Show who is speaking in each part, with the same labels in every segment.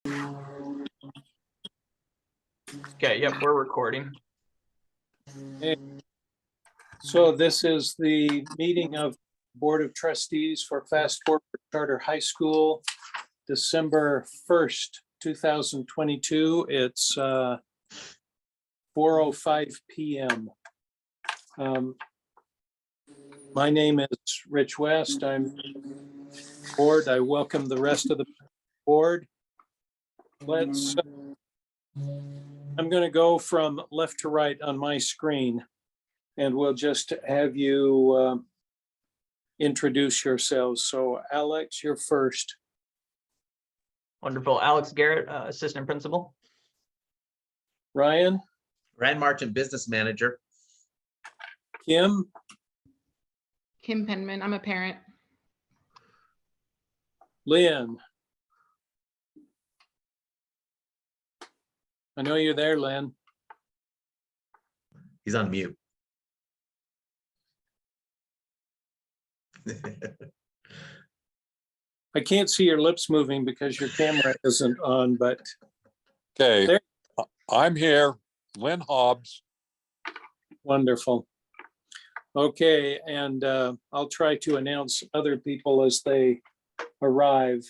Speaker 1: Okay, yep, we're recording.
Speaker 2: Okay. So this is the meeting of Board of Trustees for Fast Forward Charter High School, December 1st, 2022. It's 4:05 p.m. My name is Rich West. I'm board. I welcome the rest of the board. I'm going to go from left to right on my screen, and we'll just have you introduce yourselves. So Alex, you're first.
Speaker 1: Wonderful. Alex Garrett, assistant principal.
Speaker 2: Ryan.
Speaker 3: Ryan Martin, business manager.
Speaker 2: Kim.
Speaker 4: Kim Penman, I'm a parent.
Speaker 2: Lynn. I know you're there, Lynn.
Speaker 3: He's on mute.
Speaker 2: I can't see your lips moving because your camera isn't on, but
Speaker 5: Okay,
Speaker 2: there.
Speaker 5: I'm here, Lynn Hobbs.
Speaker 2: Wonderful. Okay, and I'll try to announce other people as they arrive.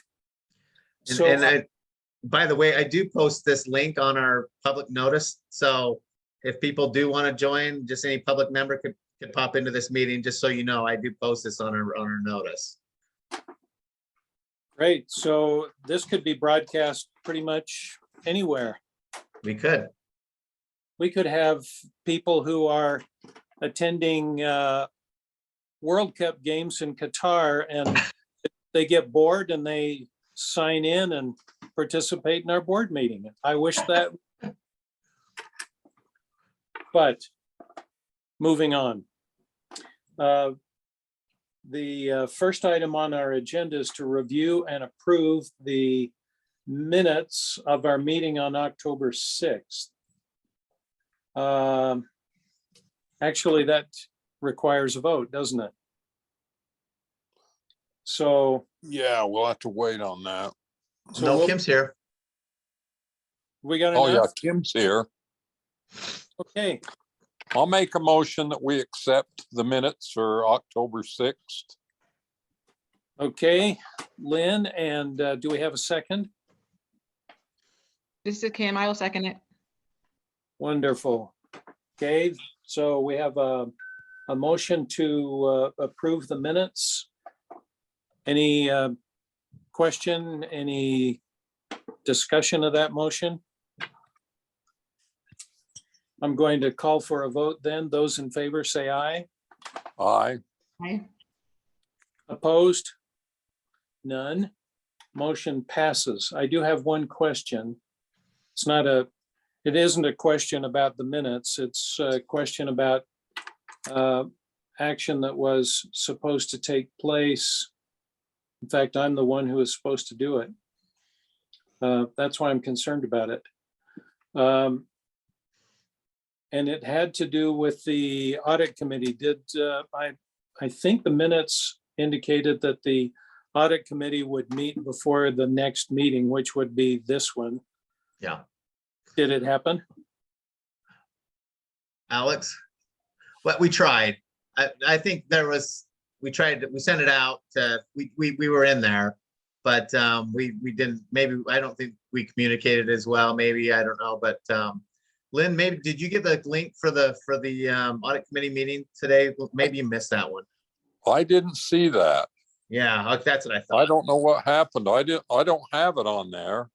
Speaker 3: By the way, I do post this link on our public notice. So if people do want to join, just any public member could pop into this meeting, just so you know, I do post this on our notice.
Speaker 2: Great. So this could be broadcast pretty much anywhere.
Speaker 3: We could.
Speaker 2: We could have people who are attending World Cup games in Qatar, and they get bored and they sign in and participate in our board meeting. I wish that, but moving on. The first item on our agenda is to review and approve the minutes of our meeting on October 6th. Actually, that requires a vote, doesn't it? So.
Speaker 5: Yeah, we'll have to wait on that.
Speaker 2: So
Speaker 3: No, Kim's here.
Speaker 2: We got
Speaker 5: Oh, yeah,
Speaker 2: enough?
Speaker 5: Kim's here.
Speaker 2: Okay,
Speaker 5: I'll make a motion that we accept the minutes for October 6th.
Speaker 2: okay, Lynn, and do we have a second?
Speaker 4: This is Kim, I will second it.
Speaker 2: Wonderful. Okay, so we have a motion to approve the minutes. Any question, any discussion of that motion? I'm going to call for a vote then. Those in favor say aye.
Speaker 5: Aye.
Speaker 4: Aye.
Speaker 2: Opposed? None. Motion passes. I do have one question. It isn't a question about the minutes. It's a question about action that was supposed to take place. In fact, I'm the one who is supposed to do it. That's why I'm concerned about it. And it had to do with the audit committee. I think the minutes indicated that the audit committee would meet before the next meeting, which would be this one.
Speaker 3: Yeah.
Speaker 2: Did it happen?
Speaker 3: Alex, well, we tried. I think we tried, we sent it out. We were in there, but we didn't, maybe, I don't think we communicated as well. Maybe, I don't know, but Lynn, maybe, did you get the link for the audit committee meeting today? Maybe you missed that one.
Speaker 5: I didn't see that.
Speaker 3: Yeah, that's what I thought.
Speaker 5: I don't know what happened. I don't have it on there.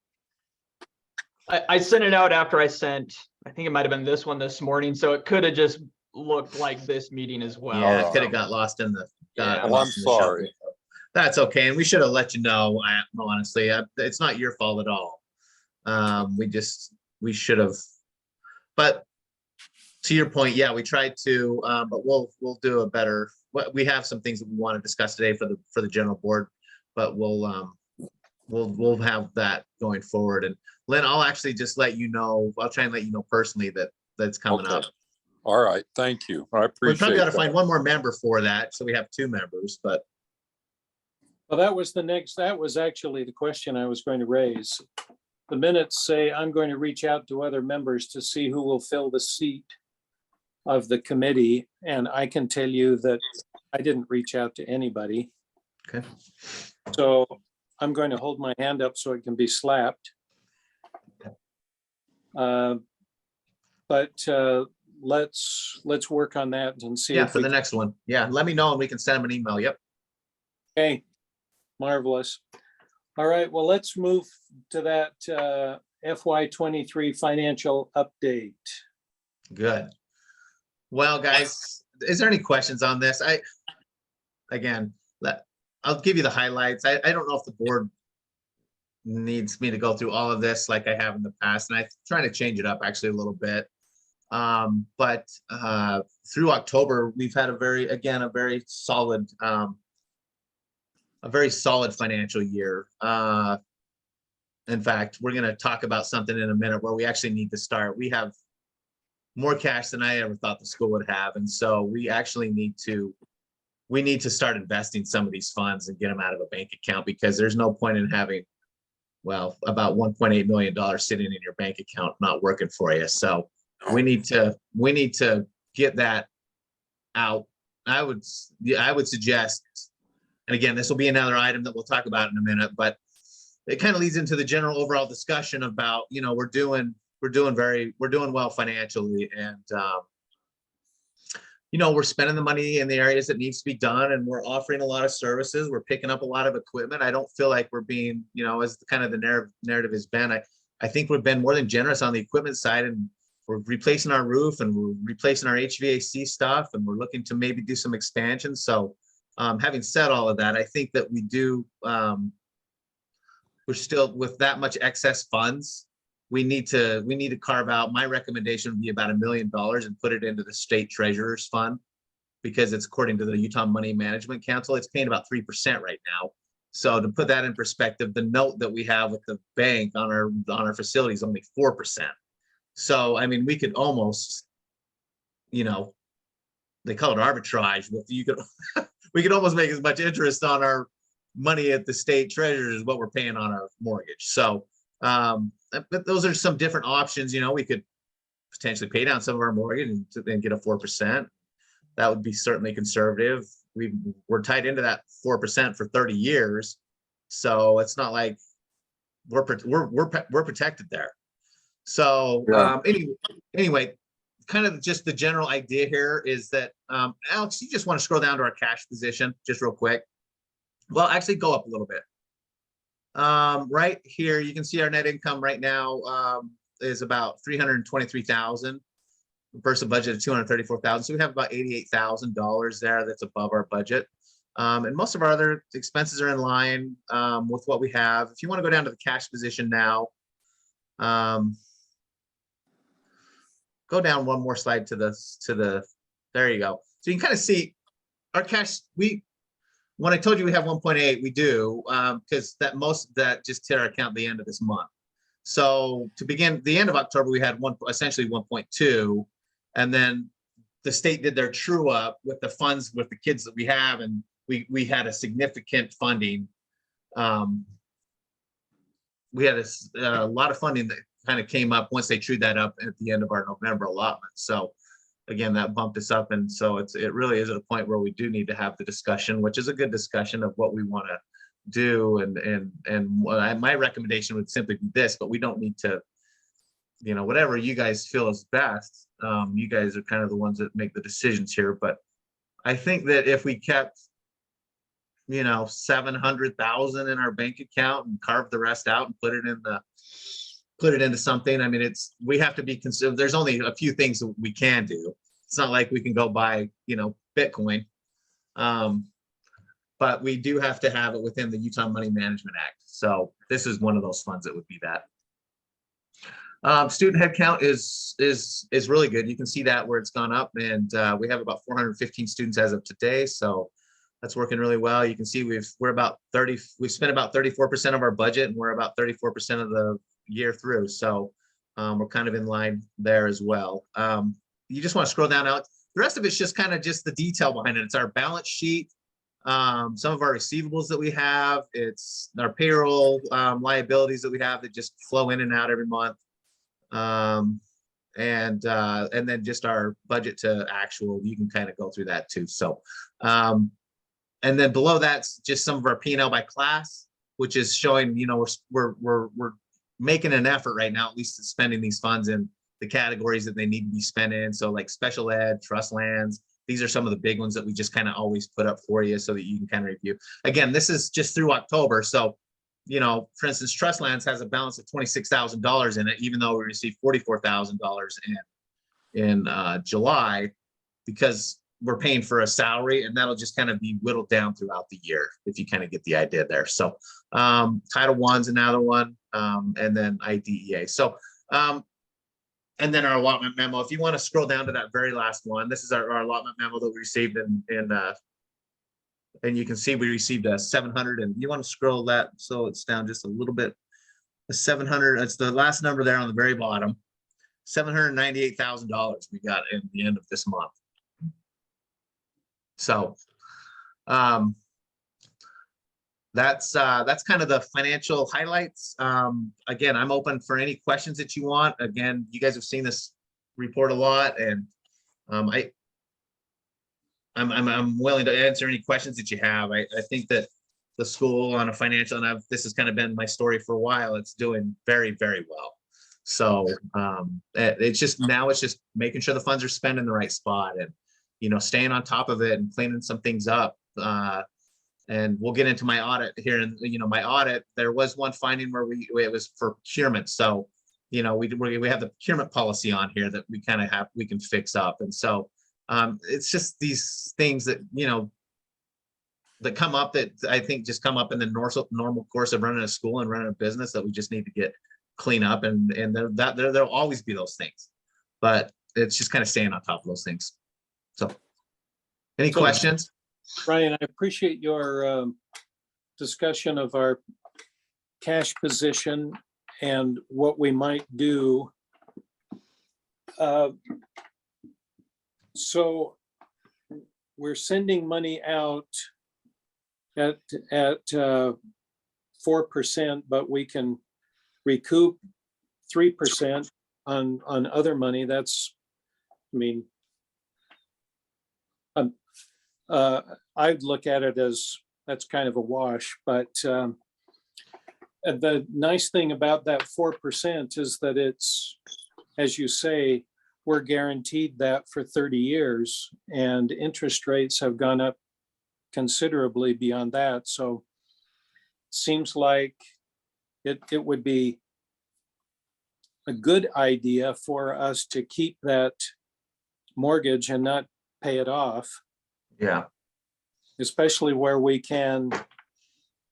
Speaker 1: I sent it out after I think it might have been this one this morning, so it could have just looked like this meeting as well.
Speaker 3: Yeah, it could have got lost in the.
Speaker 1: Yeah.
Speaker 5: Well, I'm sorry.
Speaker 3: That's okay, and we should have let you know. Honestly, it's not your fault at all. We should have. But to your point, yeah, we tried to, but we'll do a better. We have some things that we want to discuss today for the general board, but we'll have that going forward. And Lynn, I'll actually just let you know. I'll try and let you know personally that's coming
Speaker 5: Okay.
Speaker 3: up.
Speaker 5: All right, thank you. I
Speaker 3: We
Speaker 5: appreciate
Speaker 3: probably got to
Speaker 5: that.
Speaker 3: find one more member for that, so we have 2 members. But
Speaker 2: Well, that was actually the question I was going to raise. the minutes say I'm going to reach out to other members to see who will fill the seat of the committee. And I can tell you that I didn't reach out to anybody.
Speaker 3: Okay.
Speaker 2: So I'm going to hold my hand up so it can be slapped. But let's work on that and see.
Speaker 3: Yeah,
Speaker 2: if
Speaker 3: for
Speaker 2: we
Speaker 3: the next one. Yeah, let me know and we can send them an email. Yep.
Speaker 2: Okay, marvelous. All right, well, let's move to that FY23 financial update.
Speaker 3: Good. Well, guys, is there any questions on this? I'll give you the highlights. I don't know if the board needs me to go through all of this like I have in the past, and I'm trying to change it up actually a little bit. But through October, we've had a very solid financial year. In fact, we're going to talk about something in a minute where we actually need to start. We have more cash than I ever thought the school would have. And so we actually need to start investing some of these funds and get them out of a bank account, because there's no point in having, well, about $1.8 million sitting in your bank account not working for you. So we need to get that out. I would suggest, and again, this will be another item that we'll talk about in a minute, but it kind of leads into the general overall discussion about, we're doing well financially, and we're spending the money in the areas that needs to be done, and we're offering a lot of services. We're picking up a lot of equipment. I don't feel like we're being, as kind of the narrative has been, I think we've been more than generous on the equipment side, and we're replacing our roof and we're replacing our HVAC stuff, and we're looking to maybe do some expansion. So having said all of that, I think that we do, we're still with that much excess funds. We need to carve out, my recommendation would be about $1 million and put it into the state treasurer's fund, because it's according to the Utah Money Management Council, it's paying about 3% right now. So to put that in perspective, the note that we have with the bank on our facility is only 4%. So, I mean, we could almost, they call it arbitrage, but we could almost make as much interest on our money at the state treasurer as what we're paying on our mortgage. So, but those are some different options. We could potentially pay down some of our mortgage and then get a 4%. That would be certainly conservative. We're tied into that 4% for 30 years. So it's not like we're protected there. So
Speaker 5: Yeah.
Speaker 3: anyway, kind of just the general idea here is that, Alex, you just want to scroll down to our cash position just real quick. Well, actually go up a little bit. Right here, you can see our net income right now is about $323,000 versus a budget of $234,000. So we have about $88,000 there that's above our budget. And most of our other expenses are in line with what we have. If you want to go down to the cash position now, go down one more slide to the, there you go. So you can kind of see our cash, when I told you we have 1.8, we do, because that just hit our account at the end of this month. So to begin the end of October, we had essentially 1.2, and then the state did their true up with the funds with the kids that we have, and we had a significant funding. We had a lot of funding that kind of came up once they trued that up at the end of our November allotment. So again, that bumped us up, and so it really is at a point where we do need to have the discussion, which is a good discussion of what we want to do, and my recommendation would simply be this, but we don't need to, whatever you guys feel is best. You guys are kind of the ones that make the decisions here, but I think that if we kept, 700,000 in our bank account and carved the rest out and put it into something. I mean, we have to be considered. There's only a few things that we can do. It's not like we can go buy, Bitcoin. But we do have to have it within the Utah Money Management Act. So this is one of those funds that would be that. Student headcount is really good. You can see that where it's gone up, and we have about 415 students as of today. So that's working really well. You can see we've spent about 34% of our budget, and we're about 34% of the year through. So we're kind of in line there as well. You just want to scroll down out. The rest of it's just kind of just the detail behind it. It's our balance sheet. some of our receivables that we have. It's our payroll liabilities that we have that just flow in and out every month. And then just our budget to actual, you can kind of go through that too. So, and then below that's just some of our P&L by class, which is showing, you know, we're making an effort right now, at least spending these funds in the categories that they need to be spent in. So like special ed, trust lands, these are some of the big ones that we just kind of always put up for you so that you can kind of review. Again, this is just through October. So, you know, for instance, trust lands has a balance of $26,000 in it, even though we received $44,000 in July, because we're paying for a salary, and that'll just kind of be whittled down throughout the year, if you kind of get the idea there. So Title I's another one, and then IDEA. So and then our allotment memo, if you want to scroll down to that very last one, this is our allotment memo that we received and you can see we received a 700, and you want to scroll that so it's down just a little bit. The 700, it's the last number there on the very bottom. $798,000 we got in the end of this month. So that's kind of the financial highlights. Again, I'm open for any questions that you want. Again, you guys have seen this report a lot, and I'm willing to answer any questions that you have. I think that the school on a financial, and this has kind of been my story for a while, it's doing very, very well. So it's just making sure the funds are spent in the right spot, and, you know, staying on top of it and cleaning some things up. And we'll get into my audit here. And, you know, my audit, there was one finding where it was for procurement. So, you know, we have the procurement policy on here that we kind of we can fix up. And so it's just these things that, you know, that come up that I think just come up in the normal course of running a school and running a business that we just need to get clean up. And there'll always be those things, but it's just kind of staying on top of those things. So any questions?
Speaker 2: Ryan, I appreciate your discussion of our cash position and what we might do. So we're sending money out at 4%, but we can recoup 3% on other money. That's, I mean, I'd look at it as that's kind of a wash, but the nice thing about that 4% is that it's, as you say, we're guaranteed that for 30 years, and interest rates have gone up considerably beyond that. So it seems like it would be a good idea for us to keep that mortgage and not pay it off.
Speaker 3: Yeah.
Speaker 2: Especially where we can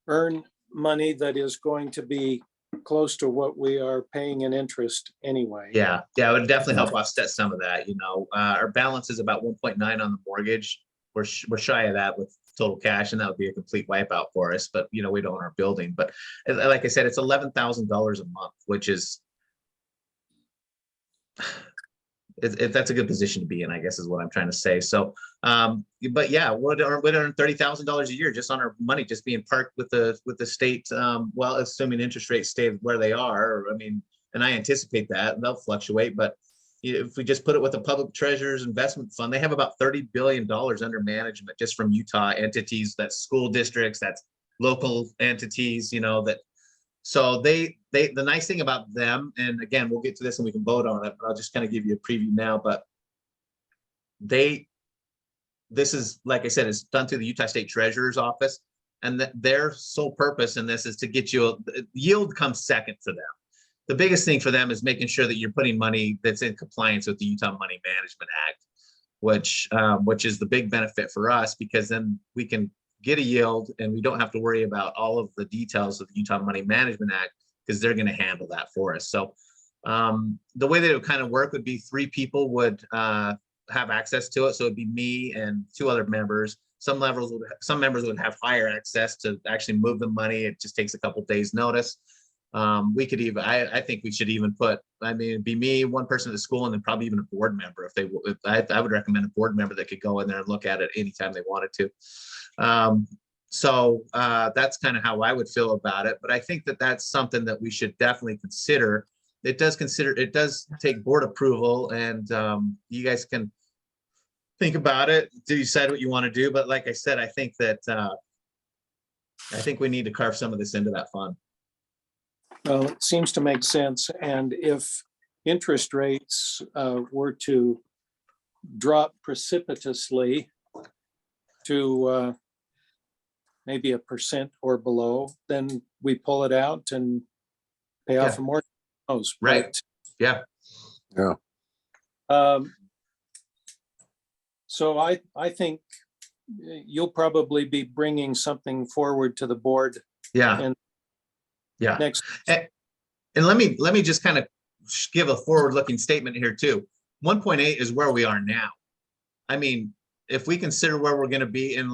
Speaker 2: earn money that is going to be close to what we are paying in interest anyway.
Speaker 3: Yeah. It would definitely help offset some of that. You know, our balance is about 1.9 on the mortgage. We're shy of that with total cash, and that would be a complete wipeout for us. But, you know, we don't own our building. But like I said, it's $11,000 a month, which is, that's a good position to be in, I guess, is what I'm trying to say. So, but yeah, we'd earn $30,000 a year just on our money, just being parked with the state. Well, assuming interest rates stay where they are, I mean, and I anticipate that they'll fluctuate, but if we just put it with the public treasurer's investment fund, they have about $30 billion under management just from Utah entities, that's school districts, that's local entities, you know, that. So the nice thing about them, and again, we'll get to this and we can vote on it, but I'll just kind of give you a preview now, but this is, like I said, it's done through the Utah State Treasurer's Office, and their sole purpose in this is to get you, yield comes second for them. The biggest thing for them is making sure that you're putting money that's in compliance with the Utah Money Management Act, which is the big benefit for us, because then we can get a yield and we don't have to worry about all of the details of the Utah Money Management Act, because they're going to handle that for us. So the way that it would kind of work would be 3 people would have access to it. So it'd be me and 2 other members. Some members would have higher access to actually move the money. It just takes a couple days notice. We could even, I think we should even put, I mean, it'd be me, 1 person at the school, and then probably even a board member. I would recommend a board member that could go in there and look at it anytime they wanted to. That's kind of how I would feel about it, but I think that that's something that we should definitely consider. It does take board approval, and you guys can think about it, decide what you want to do, but like I said, I think we need to carve some of this into that fund.
Speaker 2: Well, it seems to make sense, and if interest rates were to drop precipitously to maybe 1% or below, then we pull it out and pay off
Speaker 3: Yeah.
Speaker 2: a mortgage.
Speaker 3: Right. Yeah.
Speaker 5: Yeah.
Speaker 2: So I think you'll probably be bringing something forward to the board
Speaker 3: Yeah.
Speaker 2: And-
Speaker 3: Yeah.
Speaker 2: next.
Speaker 3: And let me just kind of give a forward-looking statement here too. 1.8 is where we are now. I mean, if we consider where we're going to be in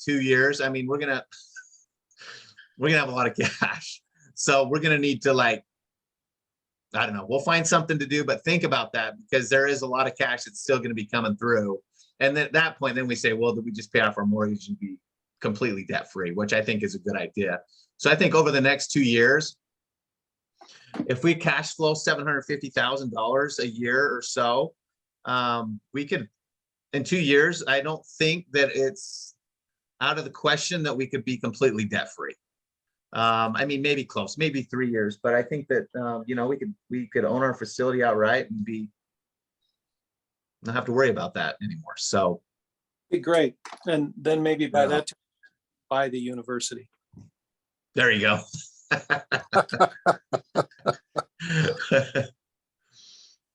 Speaker 3: 2 years, I mean, we're gonna have a lot of cash. So we're gonna need to, like, I don't know, we'll find something to do, but think about that, because there is a lot of cash that's still going to be coming through. And then at that point, then we say, well, do we just pay off our mortgage and be completely debt free, which I think is a good idea. So I think over the next 2 years, if we cash flow $750,000 a year or so, we could, in 2 years, I don't think that it's out of the question that we could be completely debt free. I mean, maybe close, maybe 3 years, but I think that, we could own our facility outright and not have to worry about that anymore. So.
Speaker 2: Be great. And then maybe by
Speaker 3: Yeah.
Speaker 2: that time, buy the university.
Speaker 3: There you go.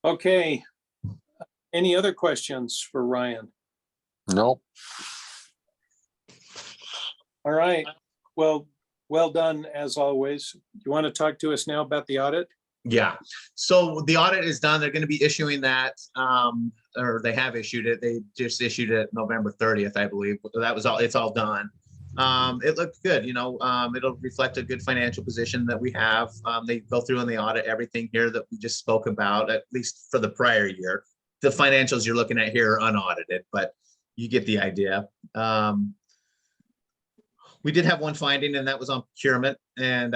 Speaker 2: Okay. Any other questions for Ryan?
Speaker 5: No,
Speaker 2: All right. Well done as always. You want to talk to us now about the audit?
Speaker 3: Yeah, so the audit is done. They're going to be issuing that, or they have issued it. They just issued it November 30th, I believe. That was all, it's all done. It looked good, it'll reflect a good financial position that we have. They go through in the audit everything here that we just spoke about, at least for the prior year. The financials you're looking at here are unaudited, but you get the idea. We did have one finding, and that was on procurement. And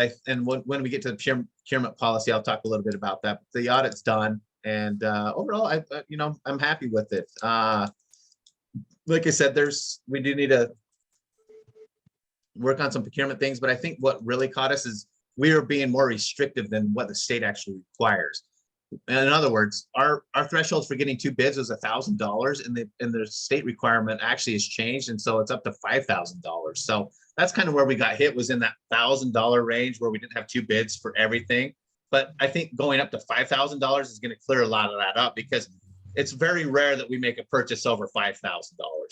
Speaker 3: when we get to the procurement policy, I'll talk a little bit about that. But the audit's done, and overall, I'm happy with it. Like I said, we do need to work on some procurement things, but I think what really caught us is we are being more restrictive than what the state actually requires. In other words, our threshold for getting 2 bids was $1,000, and the state requirement actually has changed, and so it's up to $5,000. So that's kind of where we got hit, was in that $1,000 range where we didn't have 2 bids for everything. But I think going up to $5,000 is going to clear a lot of that up, because it's very rare that we make a purchase over $5,000,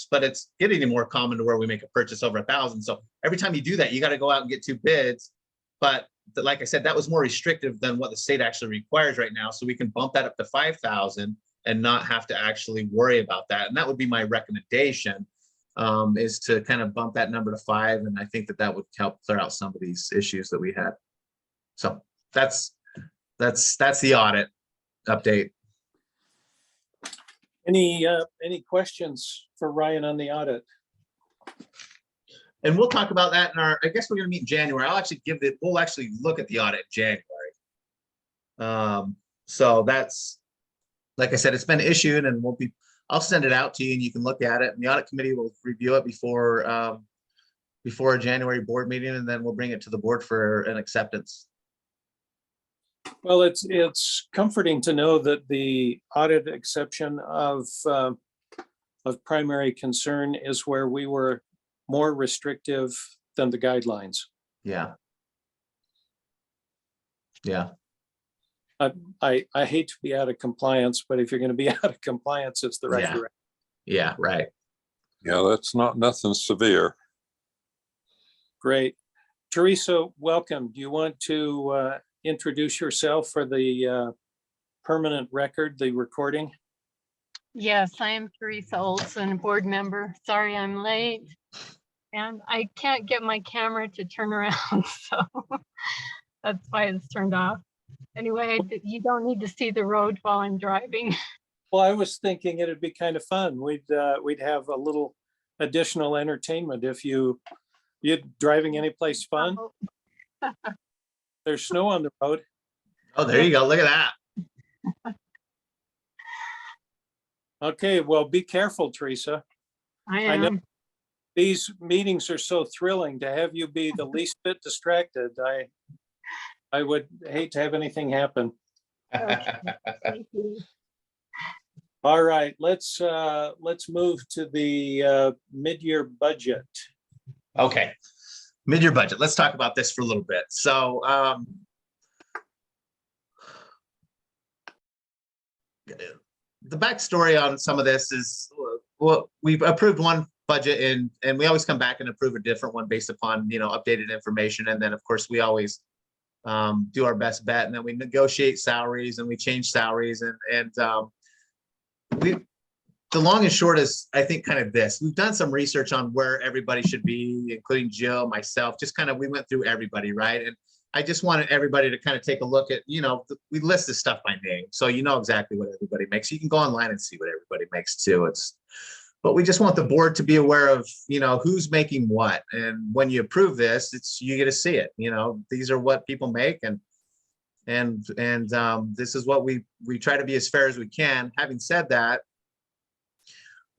Speaker 3: but it's getting more common to where we make a purchase over $1,000. So every time you do that, you got to go out and get 2 bids. But like I said, that was more restrictive than what the state actually requires right now. So we can bump that up to 5,000 and not have to actually worry about that. And that would be my recommendation, is to kind of bump that number to 5. And I think that would help clear out some of these issues that we had. So that's the audit update.
Speaker 2: Any questions for Ryan on the audit?
Speaker 3: And we'll talk about that I guess we're going to meet in January. We'll actually look at the audit in January. So that's, like I said, it's been issued, and I'll send it out to you and you can look at it, and the audit committee will review it before a January board meeting, and then we'll bring it to the board for an acceptance.
Speaker 2: Well, it's comforting to know that the audit exception of primary concern is where we were more restrictive than the guidelines.
Speaker 3: Yeah. Yeah.
Speaker 2: I hate to be out of compliance, but if you're going to be out of compliance, it's the right
Speaker 3: Yeah.
Speaker 2: direction.
Speaker 3: Yeah, right.
Speaker 5: yeah, that's nothing severe.
Speaker 2: Great. Teresa, welcome. Do you want to introduce yourself for the permanent record, the recording?
Speaker 6: Yes, I am Teresa Olson, board member. Sorry I'm late. And I can't get my camera to turn around, so that's why it's turned off. Anyway, you don't need to see the road while I'm driving.
Speaker 2: Well, I was thinking it'd be kind of fun. We'd have a additional entertainment. If you driving any place fun,
Speaker 6: Oh,
Speaker 2: there's snow on the road.
Speaker 3: Oh, there you go. Look at that.
Speaker 2: Okay, well, be careful, Teresa.
Speaker 6: I
Speaker 2: I know.
Speaker 6: am.
Speaker 2: These meetings are so thrilling. To have you be the least bit distracted, I would hate to have anything happen.
Speaker 6: Okay, thank you.
Speaker 2: All right, let's move to the mid-year budget.
Speaker 3: Okay. Mid-year budget. Let's talk about this for a little bit. So, the backstory on some of this is, well, we've approved one budget and we always come back and approve a different one based upon, updated information. And then, of course, we always do our best bet, and then we negotiate salaries and we change salaries. The long and short is, I think, kind of this. We've done some research on where everybody should be, including Jill, myself, just kind of, we went through everybody, right? And I just wanted everybody to kind of take a look at, we list this stuff by name. So you know exactly what everybody makes. You can go online and see what everybody makes too. But we just want the board to be aware of, who's making what. And when you approve this, you get to see it. These are what people make, and this is what we try to be as fair as we can. Having said that,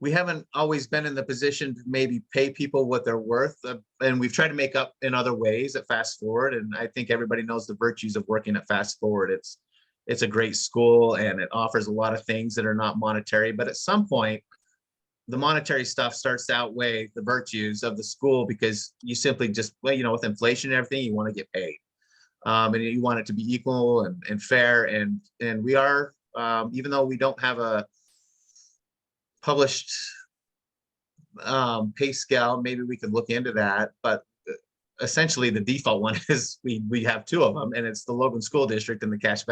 Speaker 3: we haven't always been in the position to maybe pay people what they're worth, and we've tried to make up in other ways at Fast Forward. And I think everybody knows the virtues of working at Fast Forward. It's a great school, and it offers a lot of things that are not monetary, but at some point, the monetary stuff starts to outweigh the virtues of the school, because you simply just, with inflation and everything, you want to get paid. And you want it to be equal and fair. And we are, even though we don't have a published pay scale, maybe we could look into that. But essentially the default one is we have two of them, and it's the Logan School District and the Cache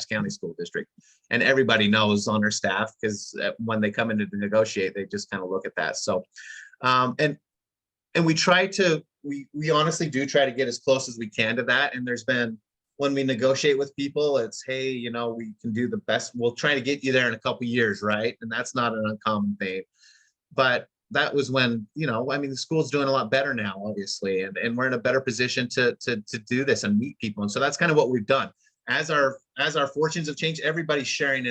Speaker 3: County School District. And everybody knows on our staff, because when they come in to negotiate, they just kind of look at that. So, and we try to, we honestly do try to get as close as we can to that. And there's been, when we negotiate with people, it's, hey, we can do the best. We'll try to get you there in a couple of years, right? And that's not an uncommon thing. But that was when, the school's doing a lot better now, obviously, and we're in a better position to do this and meet people. And so that's kind of what we've done. As our fortunes have changed, everybody's sharing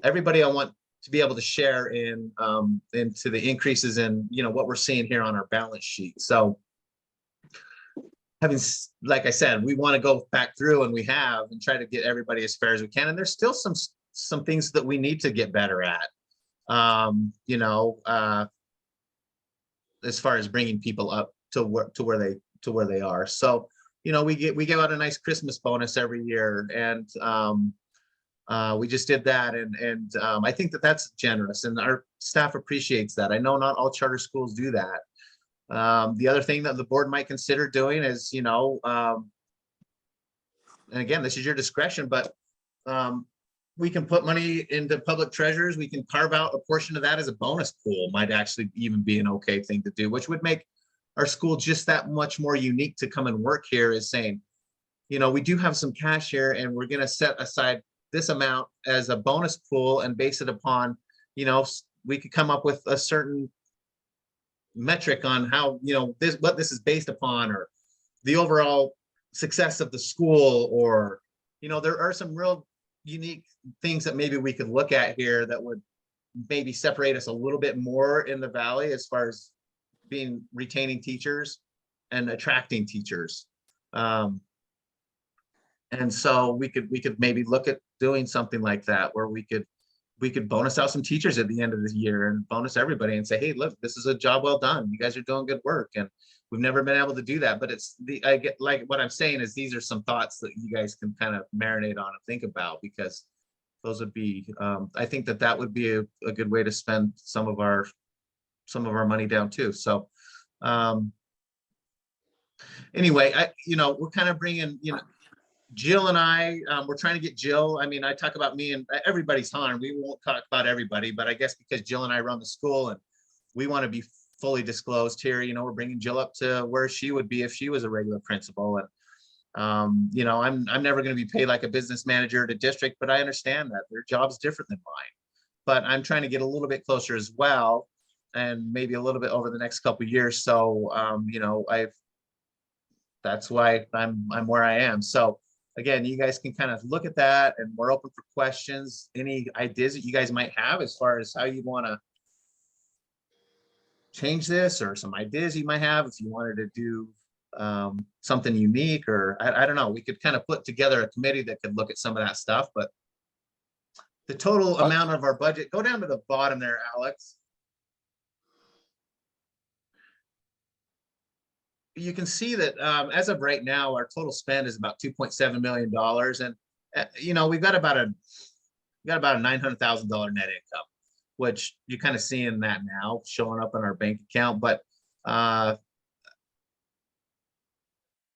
Speaker 3: everybody I want to be able to share into the increases in, what we're seeing here on our balance sheet. So like I said, we want to go back through, and we have, and try to get everybody as fair as we can. And there's still some things that we need to get better at. As far as bringing people up to where they are. So, we give out a nice Christmas bonus every year, and we just did that, and I think that's generous, and our staff appreciates that. I know not all charter schools do that. The other thing that the board might consider doing is, and again, this is your discretion, but we can put money into public treasures. We can carve out a portion of that as a bonus pool. Might actually even be an okay thing to do, which would make our school just that much more unique to come and work here, is saying, we do have some cash here, and we're going to set aside this amount as a bonus pool and base it upon, we could come up with a certain metric on how, what this is based upon, or the overall success of the school, or, there are some real unique things that maybe we could look at here that would maybe separate us a little bit more in the valley as far as retaining teachers and attracting teachers. And so we could maybe look at doing something like that, where we could bonus out some teachers at the end of the year and bonus everybody and say, hey, look, this is a job well done. You guys are doing good work. And we've never been able to do that. But I get, like, what I'm saying is, these are some thoughts that you guys can kind of marinate on and think about, because those would be, I think that would be a good way to spend some of our money down too. So anyway, we're kind of bringing, Jill and I, we're trying to get Jill. I mean, I talk about me and everybody's on. We won't talk about everybody, but I guess because Jill and I run the school and we want to be fully disclosed here, we're bringing Jill up to where she would be if she was a regular principal. And, I'm never going to be paid like a business manager at a district, but I understand that their job's different than mine. But I'm trying to get a little bit closer as well. and maybe a little bit over the next couple of years. So, you know, that's why I'm where I am. So again, you guys can kind of look at that, and we're open for questions, any ideas that you guys might have as far as how you want to change this, or some ideas you might have if you wanted to do something unique, or I don't know. We could kind of put together a committee that could look at some of that stuff, but the total amount of our budget, go down to the bottom there, Alex. You can see that as of right now, our total spend is about $2.7 million. And, you know, we've got about a $900,000 net income, which you're kind of seeing that now showing up on our bank account. But,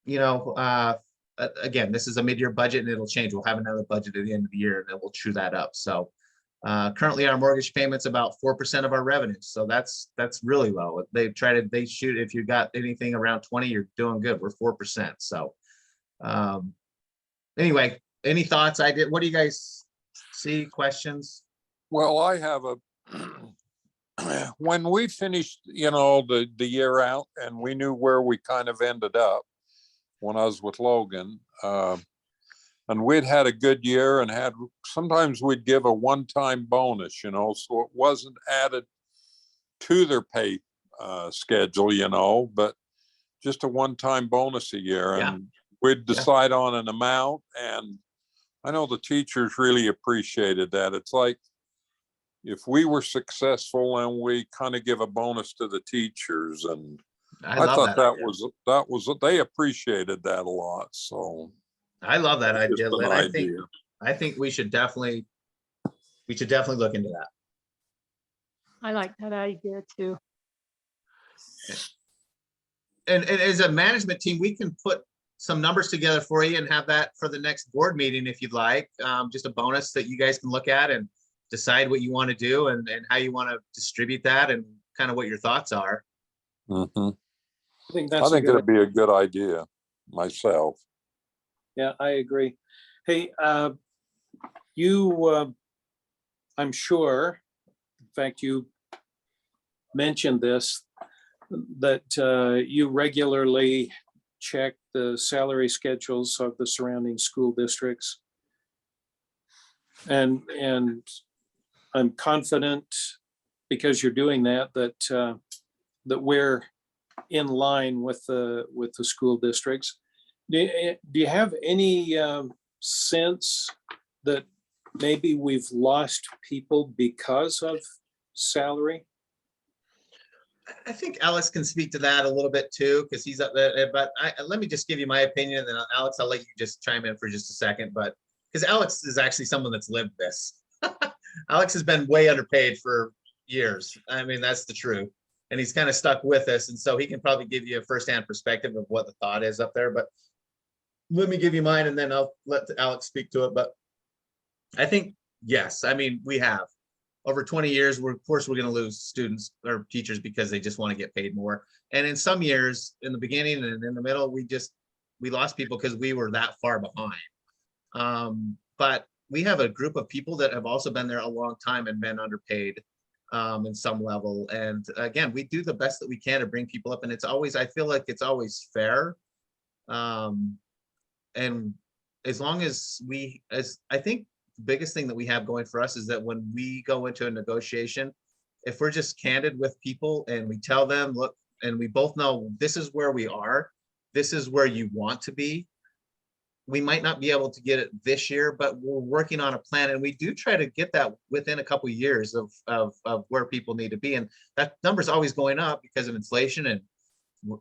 Speaker 3: you know, again, this is a mid-year budget and it'll change. We'll have another budget at the end of the year and then we'll chew that up. So currently our mortgage payment's about 4% of our revenues. So that's really low. They shoot, if you got anything around 20, you're doing good. We're 4%. So anyway, any thoughts? What do you guys see? Questions?
Speaker 5: Well, I have when we finished, you know, the year out and we knew where we kind of ended up when I was with Logan, and we'd had a good year and sometimes we'd give a one-time bonus, you know, so it wasn't added to their pay schedule, you know, but just a one-time bonus a year.
Speaker 3: Yeah.
Speaker 5: And we'd decide on an amount, and I know the teachers really appreciated that. It's like, if we were successful and we kind of give a bonus to the teachers, and I
Speaker 3: love
Speaker 5: thought that
Speaker 3: idea.
Speaker 5: was they appreciated that a lot. So
Speaker 3: I love that
Speaker 5: it's
Speaker 3: idea.
Speaker 5: just an
Speaker 3: Lynn.
Speaker 5: idea.
Speaker 3: I think we should definitely look into that.
Speaker 6: I like that idea too.
Speaker 3: And as a management team, we can put some numbers together for you and have that for the next board meeting if you'd like. Just a bonus that you guys can look at and decide what you want to do and how you want to distribute that and kind of what your thoughts are.
Speaker 5: Mhm.
Speaker 2: I think
Speaker 5: I
Speaker 2: that's
Speaker 5: think it'd be a good idea myself.
Speaker 2: Yeah, I agree. Hey, you, I'm sure, in fact, you mentioned this, that you regularly check the salary schedules of the surrounding school districts. And I'm confident, because you're doing that, that we're in line with the school districts. Do you have any sense that maybe we've lost people because of salary?
Speaker 3: I think Alex can speak to that a little bit too, because he's up there, but let me just give you my opinion, and then Alex, I'll let you just chime in for just a second, but because Alex is actually someone that's lived this. Alex has been way underpaid for years. I mean, that's the truth. And he's kind of stuck with us. And so he can probably give you a firsthand perspective of what the thought is up there. But let me give you mine and then I'll let Alex speak to it. But I think, yes, I mean, we have over 20 years, of course, we're going to lose students or teachers because they just want to get paid more. And in some years, in the beginning and in the middle, we lost people because we were that far behind. But we have a group of people that have also been there a long time and been underpaid in some level. And again, we do the best that we can to bring people up. And it's always, I feel like it's always fair. And as long as I think the biggest thing that we have going for us is that when we go into a negotiation, if we're just candid with people and we tell them, look, and we both know this is where we are, this is where you want to be. We might not be able to get it this year, but we're working on a plan, and we do try to get that within a couple of years of where people need to be. And that number is always going up because of inflation, and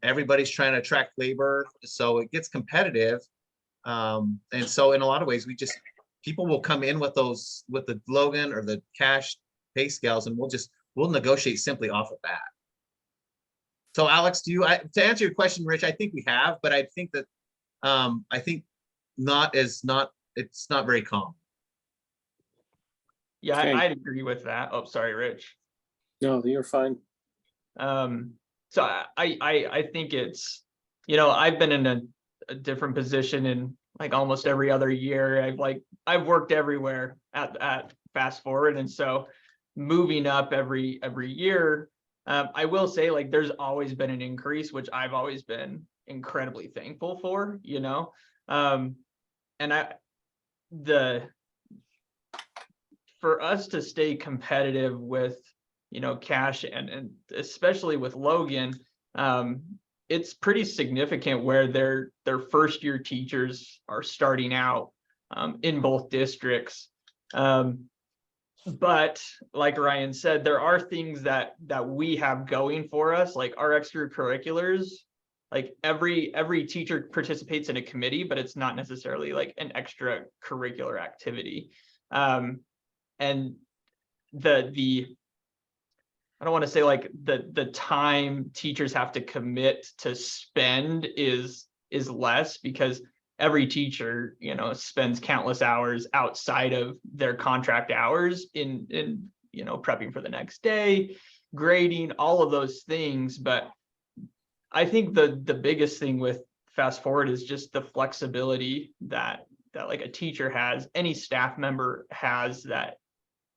Speaker 3: everybody's trying to attract labor, so it gets competitive. And so in a lot of ways, people will come in with the Logan or the cash pay scales, and we'll negotiate simply off of that. So Alex, to answer your question, Rich, I think we have, but I think that it's not very common.
Speaker 1: Yeah,
Speaker 2: Okay.
Speaker 1: I'd agree with that. Oh, sorry, Rich.
Speaker 2: No, you're fine.
Speaker 1: So I think it's, I've been in a different position in like almost every other year. I've worked everywhere at Fast Forward. And so moving up every year, I will say, like, there's always been an increase, which I've always been incredibly thankful for, you know? And for us to stay competitive with, you know, Cash and especially with Logan, it's pretty significant where their first year teachers are starting out in both districts. But like Ryan said, there are things that we have going for us, like our extracurriculars. Like every teacher participates in a committee, but it's not necessarily like an extracurricular activity. And the I don't want to say like the time teachers have to commit to spend is less, because every teacher, you know, spends countless hours outside of their contract hours in you know, prepping for the next day, grading, all of those things. But I think the biggest thing with Fast Forward is just the flexibility that like a teacher has, any staff member has, that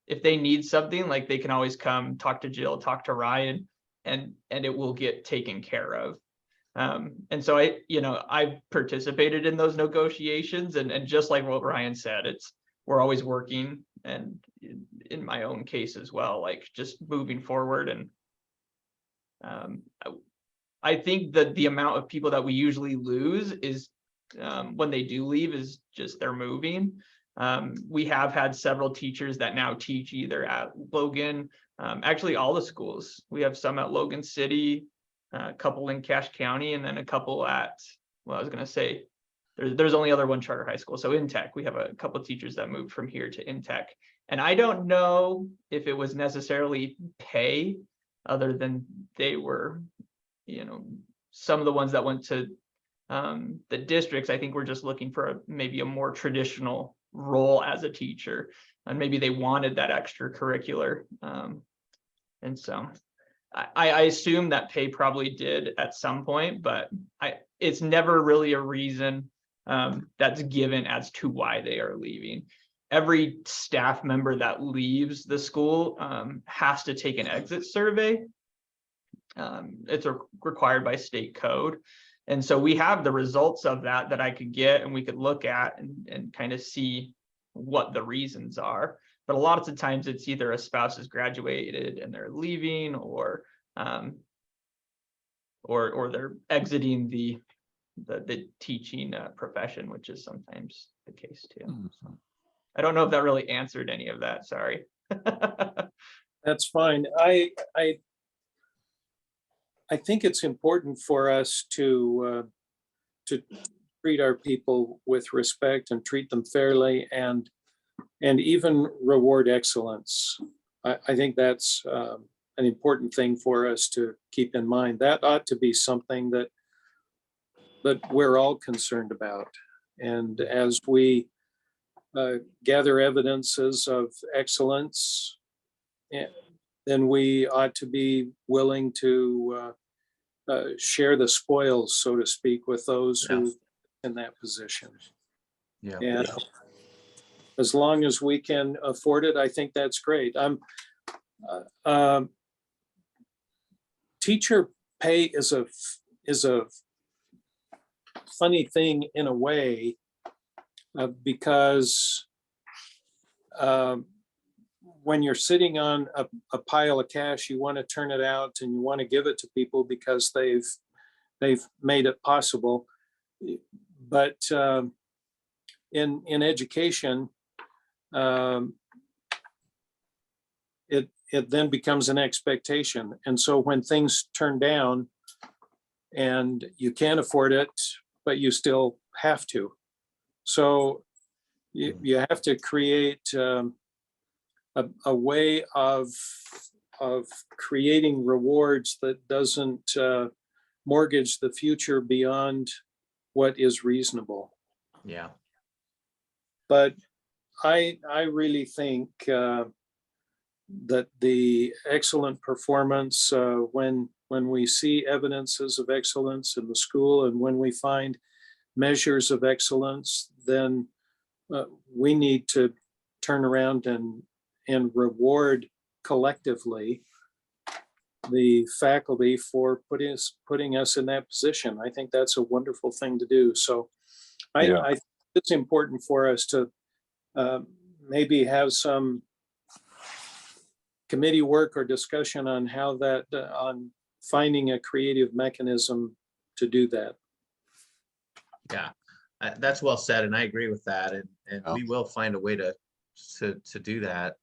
Speaker 1: if they need something, like they can always come talk to Jill, talk to Ryan, and it will get taken care of. And so I've participated in those negotiations, and just like what Ryan said, we're always working, and in my own case as well, like just moving forward. And I think that the amount of people that we usually lose is when they do leave is just they're moving. We have had several teachers that now teach either at Logan, actually all the schools. We have some at Logan City, a couple in Cache County, and then a couple at, well, I was going to say, there's only other one charter high school. So in Tech, we have a couple of teachers that moved from here to in Tech. And I don't know if it was necessarily pay, other than they were, you know, some of the ones that went to the districts, I think we're just looking for maybe a more traditional role as a teacher, and maybe they wanted that extracurricular. And so I assume that pay probably did at some point, but it's never really a reason that's given as to why they are leaving. Every staff member that leaves the school has to take an exit survey. It's required by state code. And so we have the results of that I could get, and we could look at and kind of see what the reasons are. But a lot of the times it's either a spouse has graduated and they're leaving, or they're exiting the teaching profession, which is sometimes the case too. So I don't know if that really answered any of that. Sorry.
Speaker 2: That's fine. I think it's important for us to treat our people with respect and treat them fairly, and even reward excellence. I think that's an important thing for us to keep in mind. That ought to be something that we're all concerned about. And as we gather evidences of excellence, then we ought to be willing to share the spoils, so to speak, with those who are in that position.
Speaker 3: Yeah.
Speaker 2: And as long as we can afford it, I think that's great. Teacher pay is a funny thing in a way, because when you're sitting on a pile of cash, you want to turn it out and you want to give it to people because they've made it possible. But in education, it then becomes an expectation. And so when things turn down and you can't afford it, but you still have to. So you have to create a way of creating rewards that doesn't mortgage the future beyond what is reasonable.
Speaker 3: Yeah.
Speaker 2: But I really think that the excellent performance, when we see evidences of excellence in the school, and when we find measures of excellence, then we need to turn around and reward collectively the faculty for putting us in that position. I think that's a wonderful thing to do. So
Speaker 5: Yeah.
Speaker 2: I think it's important for us to maybe have some committee work or discussion on how that, on finding a creative mechanism to do that.
Speaker 3: Yeah, that's well said, and I agree with that, and
Speaker 5: Yeah.
Speaker 3: we will find a way to do that.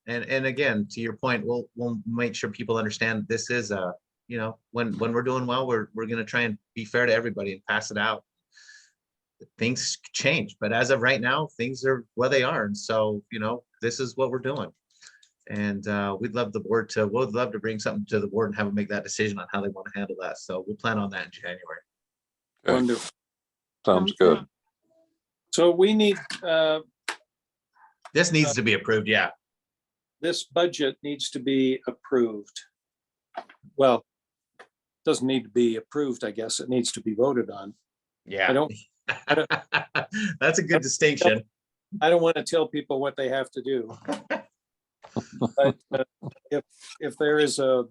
Speaker 3: And again, to your point, we'll make sure people understand this is a, you know, when we're doing well, we're gonna try and be fair to everybody and pass it out. Things change, but as of right now, things are where they are, and so, you know, this is what we're doing. And we'd love to bring something to the board and have them make that decision on how they want to handle that. So we'll plan on that in January.
Speaker 5: Okay.
Speaker 2: Wonderful.
Speaker 5: Sounds good.
Speaker 2: So we need,
Speaker 3: This needs to be approved, yeah.
Speaker 2: this budget needs to be approved. Well, doesn't need to be approved, I guess. It needs to be voted on.
Speaker 3: Yeah.
Speaker 2: I don't,
Speaker 3: That's a good distinction.
Speaker 2: I don't want to tell people what they have to do. But if there is a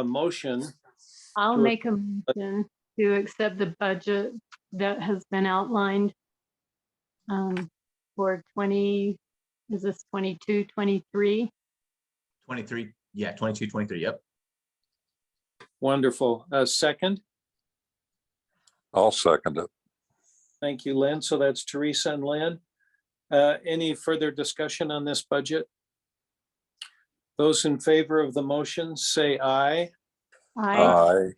Speaker 2: motion,
Speaker 6: I'll
Speaker 2: to-
Speaker 6: make a motion to accept the budget that has been outlined for 20, is this 22, 23?
Speaker 3: 23, yeah, 22, 23, yep.
Speaker 2: wonderful. Second,
Speaker 5: I'll second it.
Speaker 2: thank you, Lynn. So that's Teresa and Lynn. Any further discussion on this budget? Those in favor of the motion, say aye.
Speaker 5: Aye.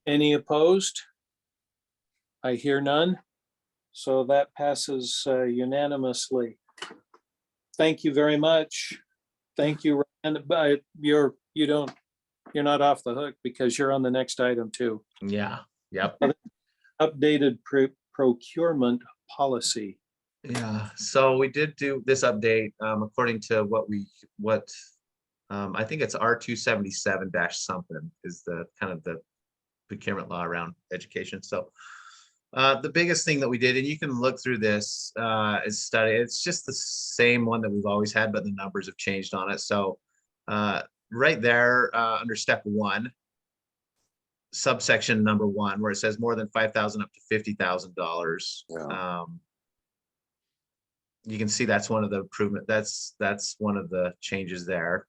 Speaker 2: Any opposed? I hear none. So that passes unanimously. Thank you very much. Thank you, Ryan. But you're not off the hook because you're on the next item too.
Speaker 3: Yeah, yep.
Speaker 2: Updated procurement policy.
Speaker 3: Yeah, so we did do this update, according to what I think it's R277 dash something is the kind of the procurement law around education. So the biggest thing that we did, and you can look through this is study, it's just the same one that we've always had, but the numbers have changed on it. So right there under step 1, subsection number 1, where it says more than $5,000 up to $50,000.
Speaker 5: Yeah.
Speaker 3: You can see that's one of the improvement. That's one of the changes there.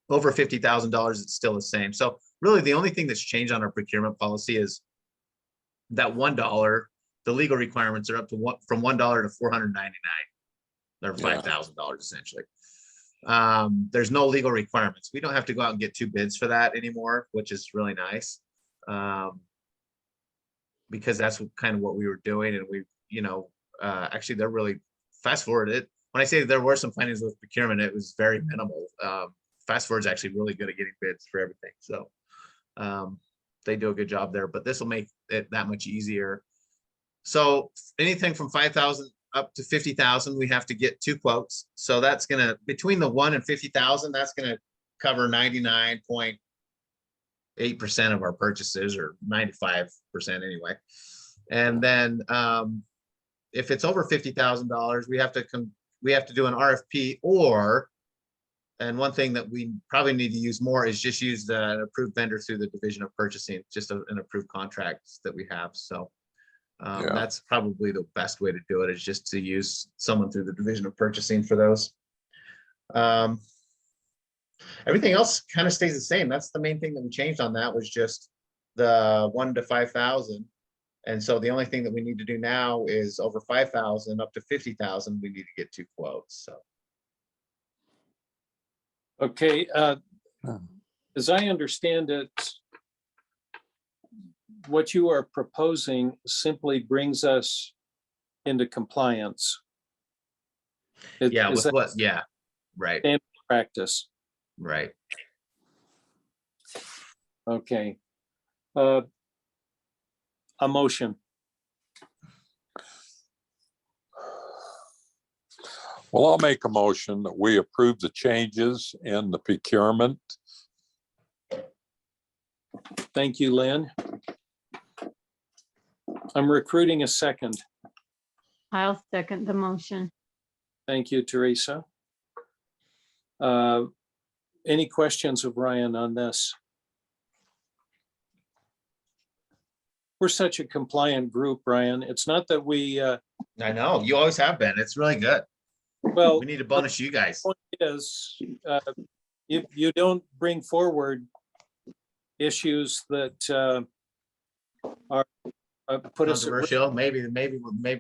Speaker 3: Over $50,000, it's still the same. So really the only thing that's changed on our procurement policy is that $1, the legal requirements are up to from $1 to $499. They're $5,000 essentially. There's no legal requirements. We don't have to go out and get 2 bids for that anymore, which is really nice. Because that's kind of what we were doing. And we, you know, actually they're really fast forward it. When I say there were some findings with procurement, it was very minimal. Fast forward's actually really good at getting bids for everything. So they do a good job there, but this will make it that much easier. So anything from 5,000 up to 50,000, we have to get 2 quotes. So that's gonna, between the 1 and 50,000, that's gonna cover 99.8% of our purchases, or 95% anyway. And then if it's over $50,000, we have to do an RFP, and one thing that we probably need to use more is just use the approved vendor through the Division of Purchasing, just an approved contract that we have. So that's probably the best way to do it, is just to use someone through the Division of Purchasing for those. Everything else kind of stays the same. That's the main thing that we changed on that, was just the 1 to 5,000. And so the only thing that we need to do now is over 5,000 up to 50,000, we need to get 2 quotes. So.
Speaker 2: Okay, as I understand it, what you are proposing simply brings us into compliance.
Speaker 3: Yeah,
Speaker 2: Is
Speaker 3: with
Speaker 2: that
Speaker 3: what? Yeah, right,
Speaker 2: standard practice?
Speaker 3: right.
Speaker 2: Okay. A motion.
Speaker 5: Well, I'll make a motion that we approve the changes in the procurement.
Speaker 2: Thank you, Lynn. I'm recruiting a second.
Speaker 6: I'll second the motion.
Speaker 2: Thank you, Teresa. Any questions of Ryan on this? We're such a compliant group, Ryan. It's not that we,
Speaker 3: I know, you always have been. It's really good.
Speaker 2: well,
Speaker 3: We need to bonus you guys.
Speaker 2: point is, if you don't bring forward issues that are put us at risk,
Speaker 3: Controversial, maybe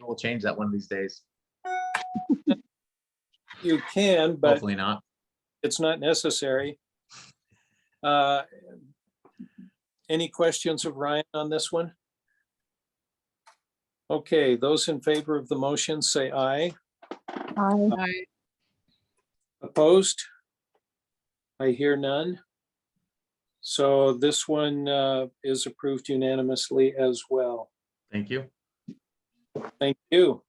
Speaker 3: we'll change that one of these days.
Speaker 2: you can, but
Speaker 3: Hopefully not.
Speaker 2: it's not necessary. Any questions of Ryan on this one? Okay, those in favor of the motion say aye.
Speaker 4: I-
Speaker 2: Opposed? I hear none. So this one is approved unanimously as well.
Speaker 3: Thank you.
Speaker 2: Thank you.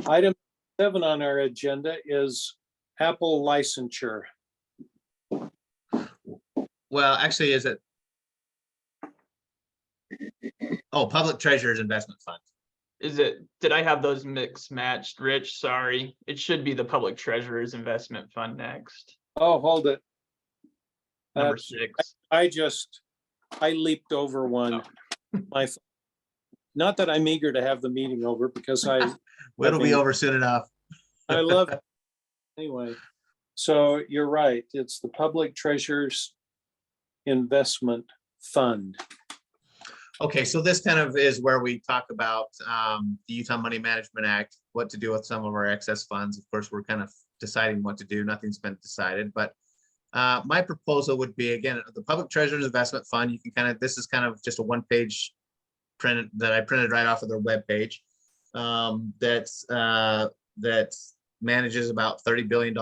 Speaker 2: Item 7 on our agenda is Apple licensure.
Speaker 3: Well, actually, is it? Oh, Public Treasurer's Investment Fund.
Speaker 1: Is it, did I have those mixed matched, Rich? Sorry. It should be the Public Treasurer's Investment Fund next,
Speaker 2: Oh, hold it.
Speaker 1: number
Speaker 2: That's-
Speaker 1: 6.
Speaker 2: I leaped over one. My, not that I'm eager to have the meeting over because
Speaker 3: It'll be over soon enough.
Speaker 2: I love it. Anyway, so you're right. It's the Public Treasurer's Investment Fund.
Speaker 3: Okay, so this kind of is where we talk about the Utah Money Management Act, what to do with some of our excess funds. Of course, we're kind of deciding what to do. Nothing's been decided, but my proposal would be, again, the Public Treasurer's Investment Fund. You can kind of, this is kind of just a one-page print that I printed right off of their webpage. That manages about $30 billion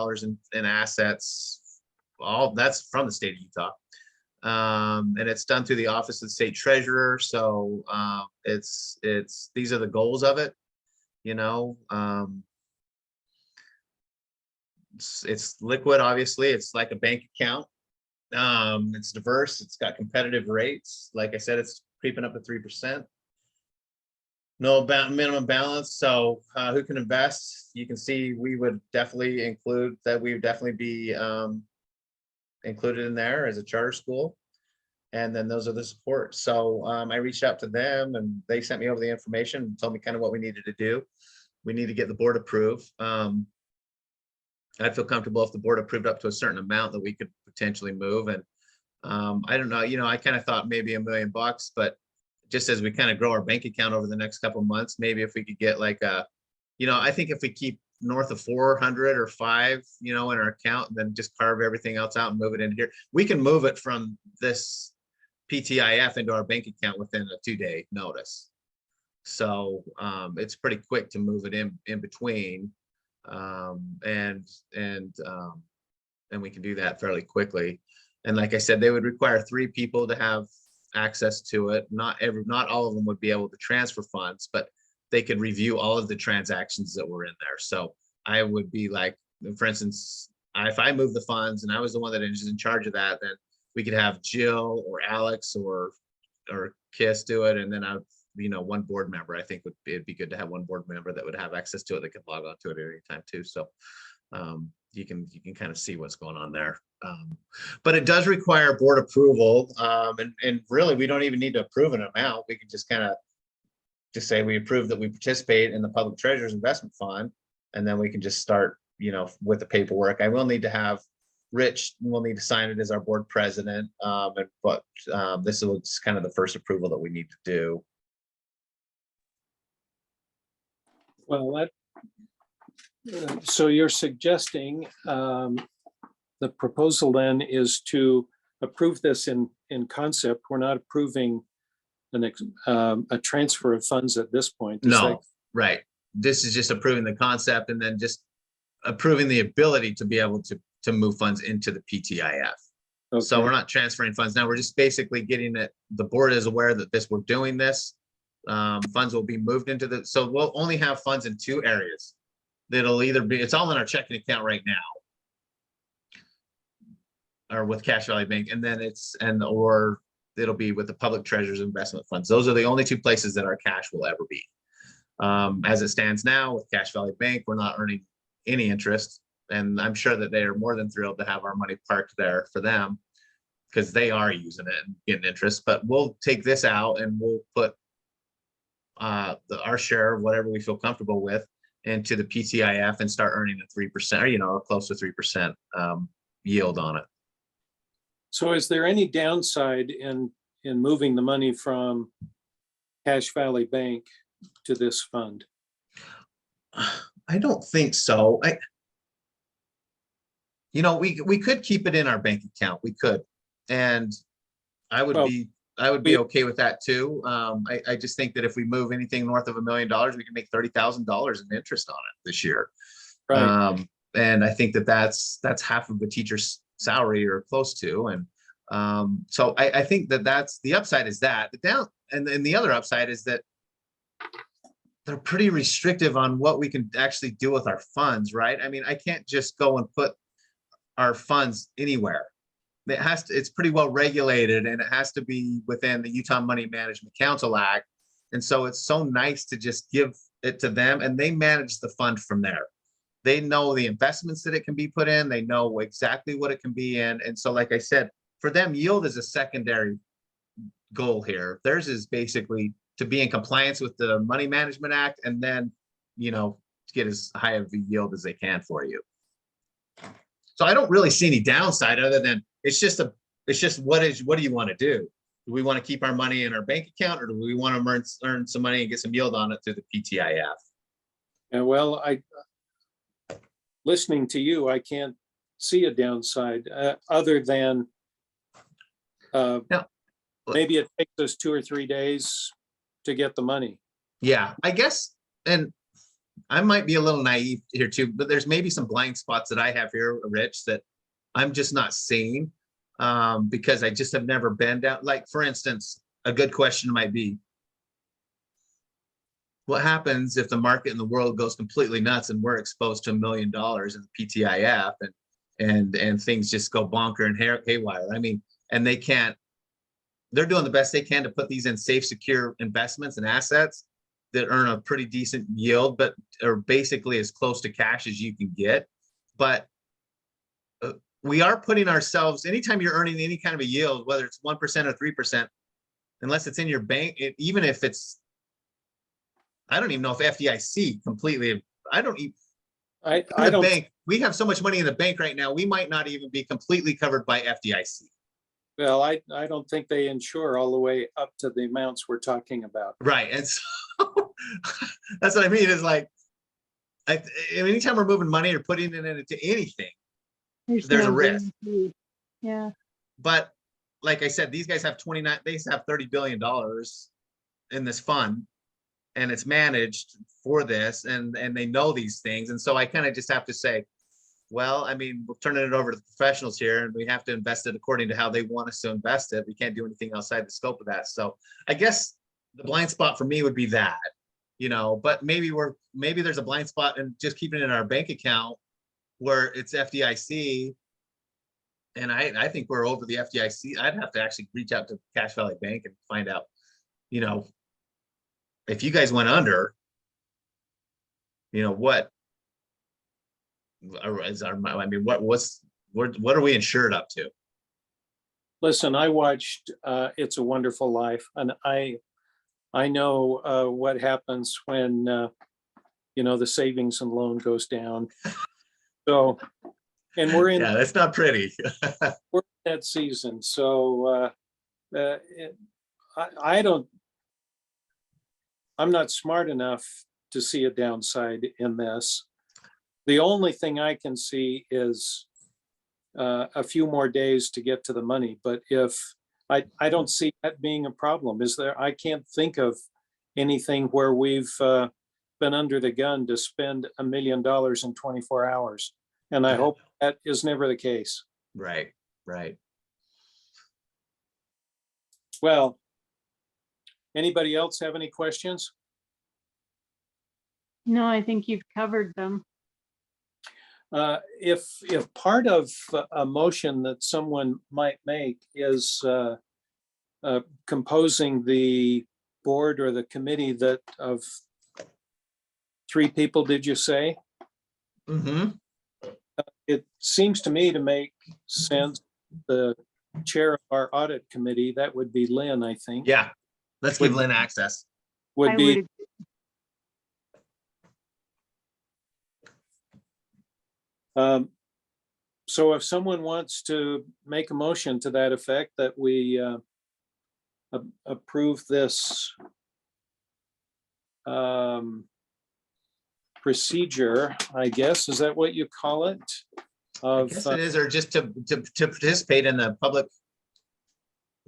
Speaker 3: in assets. All that's from the state of Utah. And it's done through the Office of the State Treasurer. So it's these are the goals of it, you know. It's liquid, obviously. It's like a bank account. It's diverse. It's got competitive rates. Like I said, it's creeping up to 3%. No minimum balance. So who can invest? You can see we would definitely include that. We would definitely be included in there as a charter school. And then those are the supports. So I reached out to them and they sent me over the information and told me kind of what we needed to do. We need to get the board approved. I'd feel comfortable if the board approved up to a certain amount that we could potentially move. And I don't know, you know, I kind of thought maybe $1 million, but just as we kind of grow our bank account over the next couple of months, maybe if we could get like a, you know, I think if we keep north of 400 or 5, you know, in our account, and then just carve everything else out and move it in here, we can move it from this PTIF into our bank account within a 2-day notice. So it's pretty quick to move it in between. And we can do that fairly quickly. And like I said, they would require 3 people to have access to it. Not all of them would be able to transfer funds, but they could review all of the transactions that were in there. So I would be like, for instance, if I move the funds and I was the one that is in charge of that, then we could have Jill or Alex or Kiss do it. And then I would, you know, one board member. I think it'd be good to have one board member that would have access to it, that could log on to it at any time too. So you can kind of see what's going on there. But it does require board approval. And really, we don't even need to approve an amount. We can just kind of just say we approve that we participate in the Public Treasurer's Investment Fund, and then we can just start, you know, with the paperwork. I will need to have Rich will need to sign it as our board president. But this is kind of the first approval that we need to do.
Speaker 2: Well, so you're suggesting the proposal then is to approve this in concept. We're not approving a transfer of funds at this point. Is
Speaker 3: No, right. This is just approving the concept and then just approving the ability to be able to move funds into the PTIF.
Speaker 2: that-
Speaker 3: So
Speaker 2: okay.
Speaker 3: we're not transferring funds now. We're just basically getting it. The board is aware that we're doing this. Funds will be moved into so we'll only have funds in 2 areas. That'll either be, it's all in our checking account right now, or with Cache Valley Bank, and then or it'll be with the Public Treasurer's Investment Funds. Those are the only 2 places that our cash will ever be. As it stands now with Cache Valley Bank, we're not earning any interest. And I'm sure that they are more than thrilled to have our money parked there for them because they are using it and getting interest. But we'll take this out and we'll put our share of whatever we feel comfortable with into the PTIF and start earning a 3% or, or close to 3% yield on it.
Speaker 2: So is there any downside in moving the money from Cache Valley Bank to this fund?
Speaker 3: I don't think so. We could keep it in our bank account. We could. And I would
Speaker 2: Well,
Speaker 3: be okay with that too. I just think that if we move anything north of $1 million, we can make $30,000 in interest on it this year.
Speaker 2: Right.
Speaker 3: And I think that that's half of the teacher's salary or close to. And so I think that that's the upside is that the down and the other upside is that they're pretty restrictive on what we can actually do with our funds, right? I mean, I can't just go and put our funds anywhere. It's pretty well regulated and it has to be within the Utah Money Management Council Act. And so it's so nice to just give it to them and they manage the fund from there. They know the investments that it can be put in. They know exactly what it can be in. And so, like I said, for them, yield is a secondary goal here. Theirs is basically to be in compliance with the Money Management Act and then, get as high of a yield as they can for you. So I don't really see any downside other than it's just what do you want to do? Do we want to keep our money in our bank account or do we want to earn some money and get some yield on it through the PTIF?
Speaker 2: And well, listening to you, I can't see a downside other than maybe it takes us 2 or 3 days to get the money.
Speaker 3: Yeah, I guess, and I might be a little naive here too, but there's maybe some blind spots that I have here, Rich, that I'm just not seeing because I just have never been down. Like, for instance, a good question might be, what happens if the market in the world goes completely nuts and we're exposed to $1 million in the PTIF and things just go bonker and haywire? I mean, and they're doing the best they can to put these in safe, secure investments and assets that earn a pretty decent yield, but are basically as close to cash as you can get. But we are putting ourselves, anytime you're earning any kind of a yield, whether it's 1% or 3%, unless it's in your bank, even if it's, I don't even know if FDIC completely, I don't bank, we have so much money in the bank right now, we might not even be completely covered by FDIC.
Speaker 2: Well, I don't think they insure all the way up to the amounts we're talking about.
Speaker 3: Right. And so that's what I mean is like, anytime we're moving money or putting it into anything, there's a risk.
Speaker 6: Yeah.
Speaker 3: But like I said, these guys have they have $30 billion in this fund and it's managed for this and they know these things. And so I kind of just have to say, well, I mean, we're turning it over to the professionals here and we have to invest it according to how they want us to invest it. We can't do anything outside the scope of that. So I guess the blind spot for me would be that, but maybe there's a blind spot in just keeping it in our bank account where it's FDIC. And I think we're over the FDIC. I'd have to actually reach out to Cache Valley Bank and find out, if you guys went under, what is our, I mean, what are we insured up to?
Speaker 2: Listen, I watched It's a Wonderful Life, and I know what happens when the savings and loan goes down. So, and we're in
Speaker 3: that's not pretty.
Speaker 2: we're in that season. So I'm not smart enough to see a downside in this. The only thing I can see is a few more days to get to the money. But if I don't see that being a problem, is there? I can't think of anything where we've been under the gun to spend $1 million in 24 hours. And I hope that is never the case.
Speaker 3: Right.
Speaker 2: Well, anybody else have any questions?
Speaker 6: No, I think you've covered them.
Speaker 2: If part of a motion that someone might make is composing the board or the committee that of 3 people, did you say?
Speaker 3: Mm-hmm.
Speaker 2: it seems to me to make sense, the chair of our audit committee, that would be Lynn, I think.
Speaker 3: Yeah, let's give Lynn access.
Speaker 2: Would
Speaker 4: I
Speaker 2: be,
Speaker 4: would,
Speaker 2: so if someone wants to make a motion to that effect, that we approve this procedure, I guess, is that what you call it?
Speaker 3: I
Speaker 2: Of,
Speaker 3: guess it is, or just to participate in the public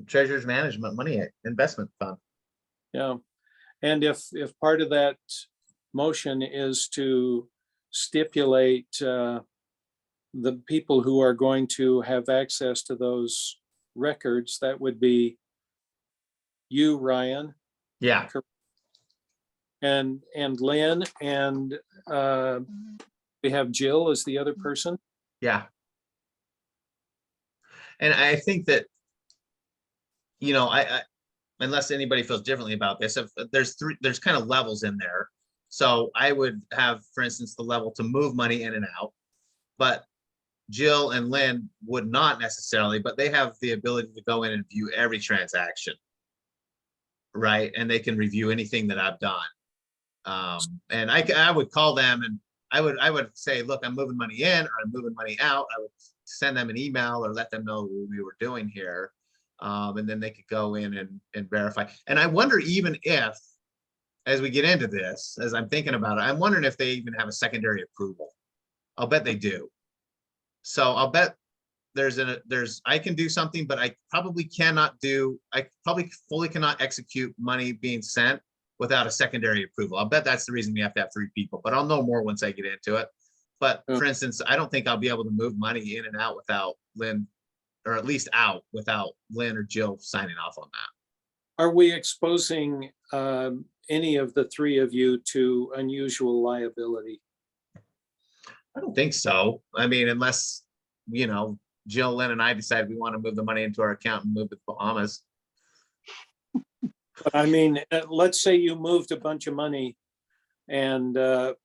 Speaker 3: treasurer's management money investment fund.
Speaker 2: yeah, and if part of that motion is to stipulate the people who are going to have access to those records, that would be you, Ryan,
Speaker 3: Yeah,
Speaker 2: and Lynn, and we have Jill as the other person.
Speaker 3: yeah. And I think that, you know, I unless anybody feels differently about this, if there's kind of levels in there. So I would have, for instance, the level to move money in and out, but Jill and Lynn would not necessarily, but they have the ability to go in and view every transaction. Right, and they can review anything that I've done. And I would call them and I would say, look, I'm moving money in or I'm moving money out. I would send them an email or let them know what we were doing here. And then they could go in and verify. And I wonder even if, as we get into this, as I'm thinking about it, I'm wondering if they even have a secondary approval. I'll bet they do. So I'll bet I can do something, but I probably fully cannot execute money being sent without a secondary approval. I'll bet that's the reason we have to have 3 people, but I'll know more once I get into it. But for instance, I don't think I'll be able to move money in and out without Lynn, or at least out without Lynn or Jill signing off on that.
Speaker 2: Are we exposing any of the 3 of you to unusual liability?
Speaker 3: I don't think so. I mean, unless, you know, Jill, Lynn, and I decide we want to move the money into our account and move it to Bahamas.
Speaker 2: But I mean, let's say you moved a bunch of money and the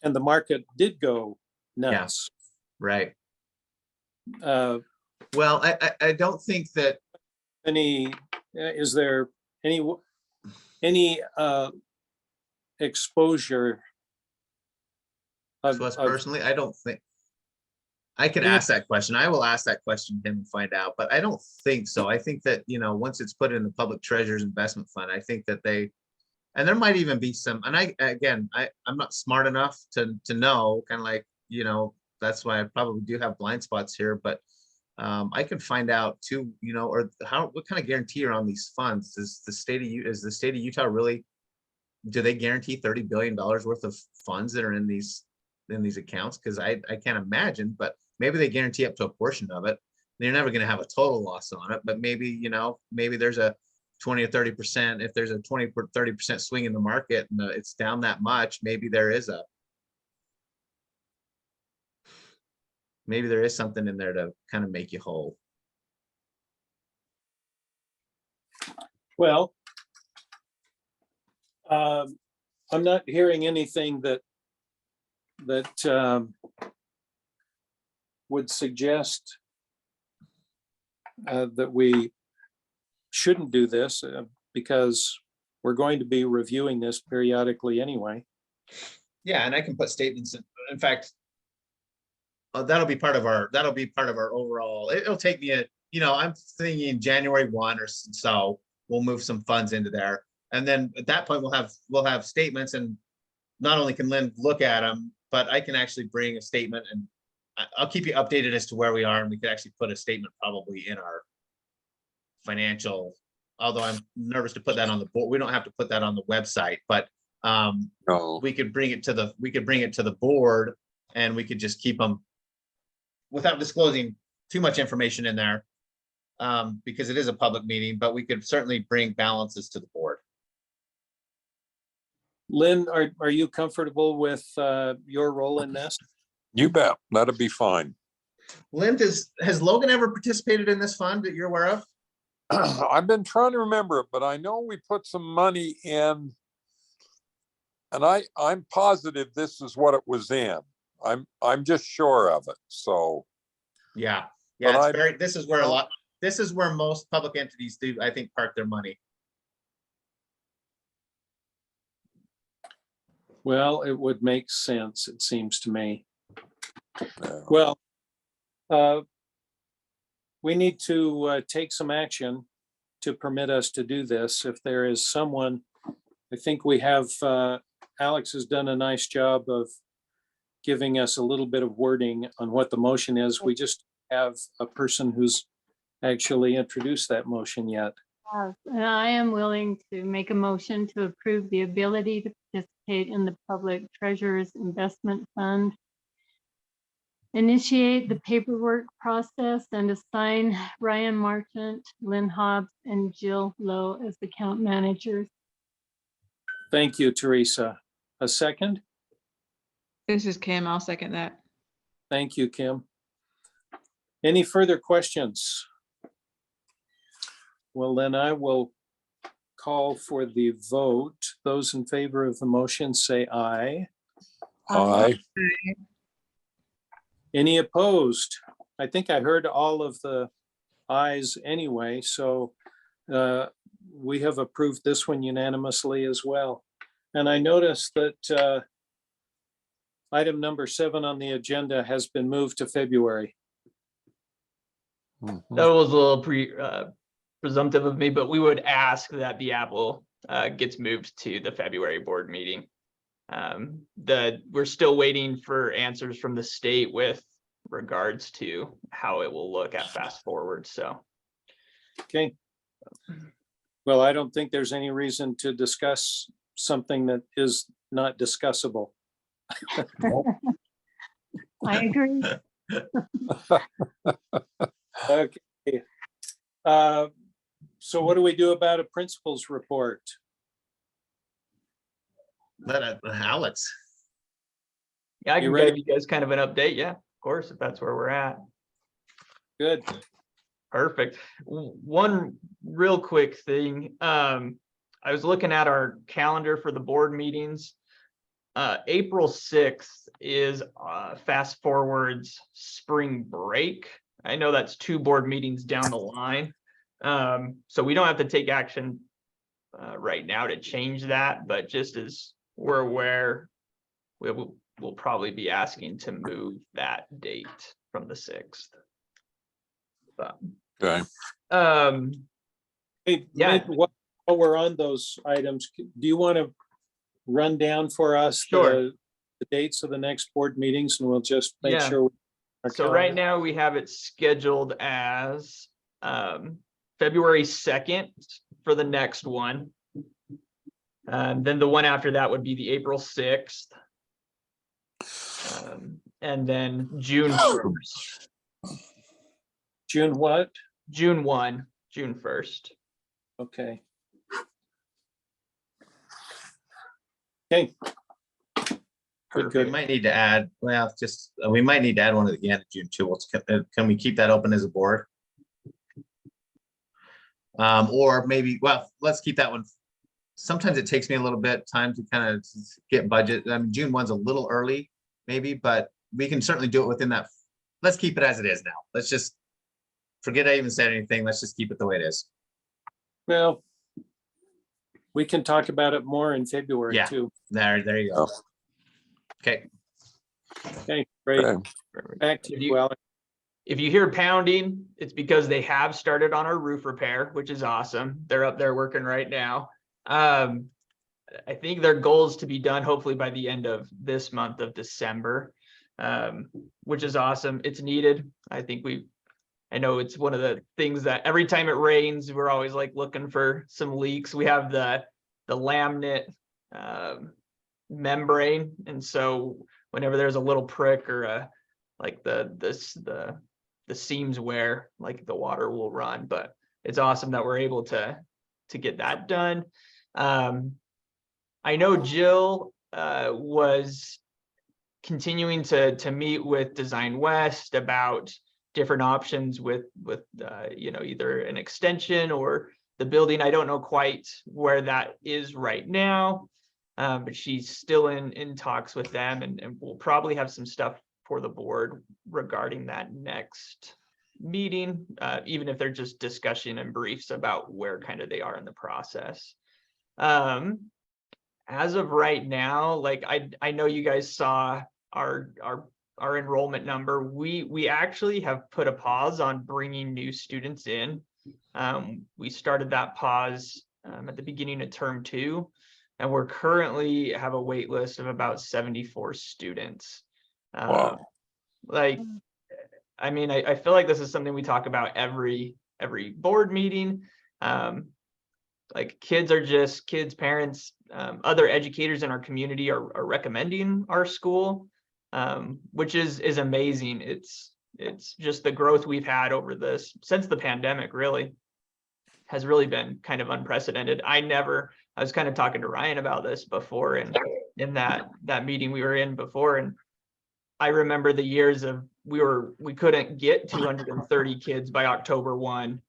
Speaker 2: market did go nuts.
Speaker 3: Right.
Speaker 2: Uh,
Speaker 3: Well, I don't think that,
Speaker 2: is there any exposure
Speaker 3: to us personally, I don't think. I could ask that question. I will ask that question to him and find out, but I don't think so. I think that, you know, once it's put in the public treasurer's investment fund, I think that and there might even be some, and I'm not smart enough to know, kind of like, you know, that's why I probably do have blind spots here, but I can find out too, you know, or what kind of guarantee are on these funds? Is the state of Utah really, do they guarantee $30 billion worth of funds that are in these accounts? Because I can't imagine, but maybe they guarantee up to a portion of it. They're never going to have a total loss on it, but maybe, you know, maybe there's a 20 or 30%. If there's a 20 or 30% swing in the market and it's down that much, maybe there is something in there to kind of make you whole.
Speaker 2: Well, I'm not hearing anything that would suggest that we shouldn't do this because we're going to be reviewing this periodically anyway.
Speaker 3: Yeah, and I can put statements in fact, that'll be part of our overall, it'll take me I'm thinking January 1 or so, we'll move some funds into there. And then at that point we'll have statements, and not only can Lynn look at them, but I can actually bring a statement, and I'll keep you updated as to where we are. And we could actually put a statement probably in our financial, although I'm nervous to put that on the board. We don't have to put that on the website, but
Speaker 5: No.
Speaker 3: we could bring it to the board, and we could just keep them without disclosing too much information in there, because it is a public meeting, but we could certainly bring balances to the board.
Speaker 2: Lynn, are you comfortable with your role in this?
Speaker 5: You bet. That'll be fine.
Speaker 3: Lynn, has Logan ever participated in this fund that you're aware of?
Speaker 5: I've been trying to remember it, but I know we put some money in, and I'm positive this is what it was in. I'm just sure of it, so.
Speaker 3: Yeah,
Speaker 5: But
Speaker 3: yeah, it's
Speaker 5: I-
Speaker 3: very, this is where most public entities do, I think, park their money.
Speaker 2: Well, it would make sense, it seems to me.
Speaker 5: Yeah.
Speaker 2: Well, we need to take some action to permit us to do this. If there is someone, I think we have, Alex has done a nice job of giving us a little bit of wording on what the motion is. We just have a person who's actually introduced that motion yet.
Speaker 6: And I am willing to make a motion to approve the ability to participate in the Public Treasurer's Investment Fund, initiate the paperwork process, and assign Ryan Marchant, Lynn Hobbs, and Jill Lowe as account managers.
Speaker 2: Thank you, Teresa. A second?
Speaker 4: This is Kim. I'll second that.
Speaker 2: Thank you, Kim. Any further questions? Well, then I will call for the vote. Those in favor of the motion say aye.
Speaker 5: I,
Speaker 2: Any opposed? I think I heard all of the ayes anyway, so we have approved this one unanimously as well. And I noticed that item number 7 on the agenda has been moved to February.
Speaker 5: Mhm.
Speaker 1: That was a little presumptive of me, but we would ask that the apple gets moved to the February board meeting. We're still waiting for answers from the state with regards to how it will look at fast forward, so.
Speaker 2: Okay. Well, I don't think there's any reason to discuss something that is not discussable.
Speaker 6: I agree.
Speaker 2: Okay. So what do we do about a principal's report?
Speaker 3: Alex,
Speaker 1: Yeah, I
Speaker 2: You
Speaker 1: can
Speaker 2: ready?
Speaker 1: give you guys kind of an update, yeah, of course, if that's where we're at.
Speaker 2: Good.
Speaker 1: Perfect. One real quick thing. I was looking at our calendar for the board meetings. April 6th is Fast Forward's spring break. I know that's 2 board meetings down the line. So we don't have to take action right now to change that, but just as we're aware, we'll probably be asking to move that date from the 6th. But,
Speaker 5: okay,
Speaker 2: Hey,
Speaker 1: Yeah.
Speaker 2: maybe while we're on those items, do you want to run down for us
Speaker 1: Sure.
Speaker 2: the dates of the next board meetings, and we'll just make
Speaker 1: Yeah.
Speaker 2: sure.
Speaker 1: So right now we have it scheduled as February 2nd for the next one. Then the one after that would be the April 6th. And then June 1st.
Speaker 2: June what?
Speaker 1: June 1, June 1st.
Speaker 2: Okay. Okay. Good,
Speaker 3: we
Speaker 2: good.
Speaker 3: might need to add, well, just, we might need to add one at the end of June too. Can we keep that open as a board? Or maybe, well, let's keep that one. Sometimes it takes me a little bit time to kind of get budget. I mean, June 1's a little early, maybe, but we can certainly do it within that. Let's keep it as it is now. Let's just forget I even said anything. Let's just keep it the way it is.
Speaker 2: Well, we can talk about it more in February
Speaker 3: Yeah.
Speaker 2: too.
Speaker 3: There you go. Okay.
Speaker 2: Okay, great.
Speaker 5: okay.
Speaker 2: Back to
Speaker 1: If
Speaker 2: you,
Speaker 1: you-
Speaker 2: Alex.
Speaker 1: If you hear pounding, it's because they have started on our roof repair, which is awesome. They're up there working right now. I think their goal is to be done hopefully by the end of this month of December, which is awesome. It's needed. I know it's one of the things that every time it rains, we're always like looking for some leaks. We have the laminate membrane, and so whenever there's a little prick or the seams wear, like the water will run. But it's awesome that we're able to get that done. I know Jill was continuing to meet with Design West about different options with either an extension or the building. I don't know quite where that is right now. But she's still in talks with them, and we'll probably have some stuff for the board regarding that next meeting, even if they're just discussion and briefs about where kind of they are in the process. As of right now, like I know you guys saw our enrollment number. We actually have put a pause on bringing new students in. We started that pause at the beginning of term 2, and we're currently have a wait list of about 74 students.
Speaker 5: Wow.
Speaker 1: Like, I mean, I feel like this is something we talk about every board meeting. Like kids, parents, other educators in our community are recommending our school, which is amazing. It's just the growth we've had over this since the pandemic really has really been kind of unprecedented. I was kind of talking to Ryan about this before, and in that meeting we were in before, and I remember the years of we couldn't get 230 kids by October 1.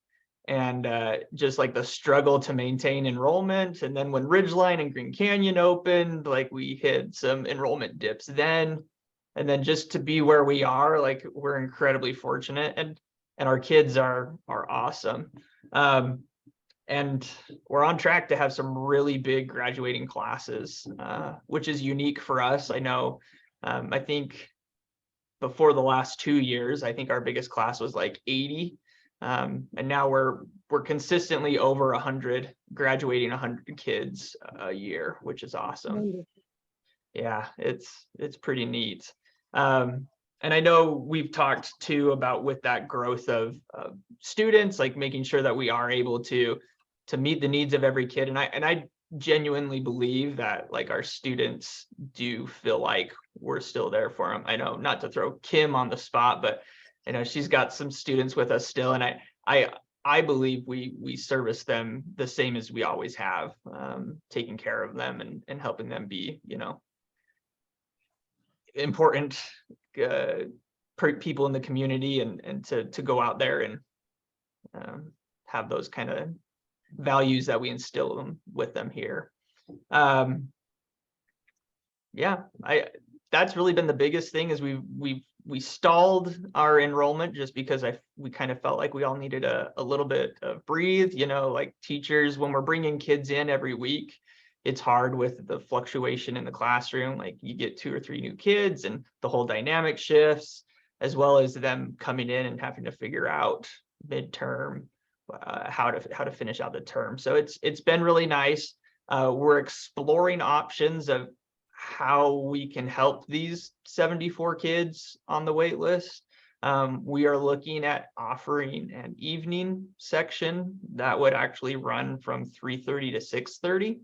Speaker 1: And just like the struggle to maintain enrollment. And then when Ridgeline and Green Canyon opened, like we hit some enrollment dips then. And then just to be where we are, like we're incredibly fortunate, and our kids are awesome. And we're on track to have some really big graduating classes, which is unique for us. I know, I think before the last 2 years, I think our biggest class was like 80. And now we're consistently over 100, graduating 100 kids a year, which is awesome. Yeah, it's pretty neat. And I know we've talked too about with that growth of students, like making sure that we are able to meet the needs of every kid. And I genuinely believe that like our students do feel like we're still there for them. I know, not to throw Kim on the spot, but you know, she's got some students with us still, and I believe we service them the same as we always have, taking care of them and helping them be, you know, important people in the community, and to go out there and have those kind of values that we instill with them here. Yeah, that's really been the biggest thing, is we stalled our enrollment just because we kind of felt like we all needed a little bit of breathe, you know, like teachers, when we're bringing kids in every week, it's hard with the fluctuation in the classroom. Like you get 2 or 3 new kids and the whole dynamic shifts, as well as them coming in and having to figure out midterm how to finish out the term. So it's been really nice. We're exploring options of how we can help these 74 kids on the wait list. We are looking at offering an evening section that would actually run from 3:30 to 6:30.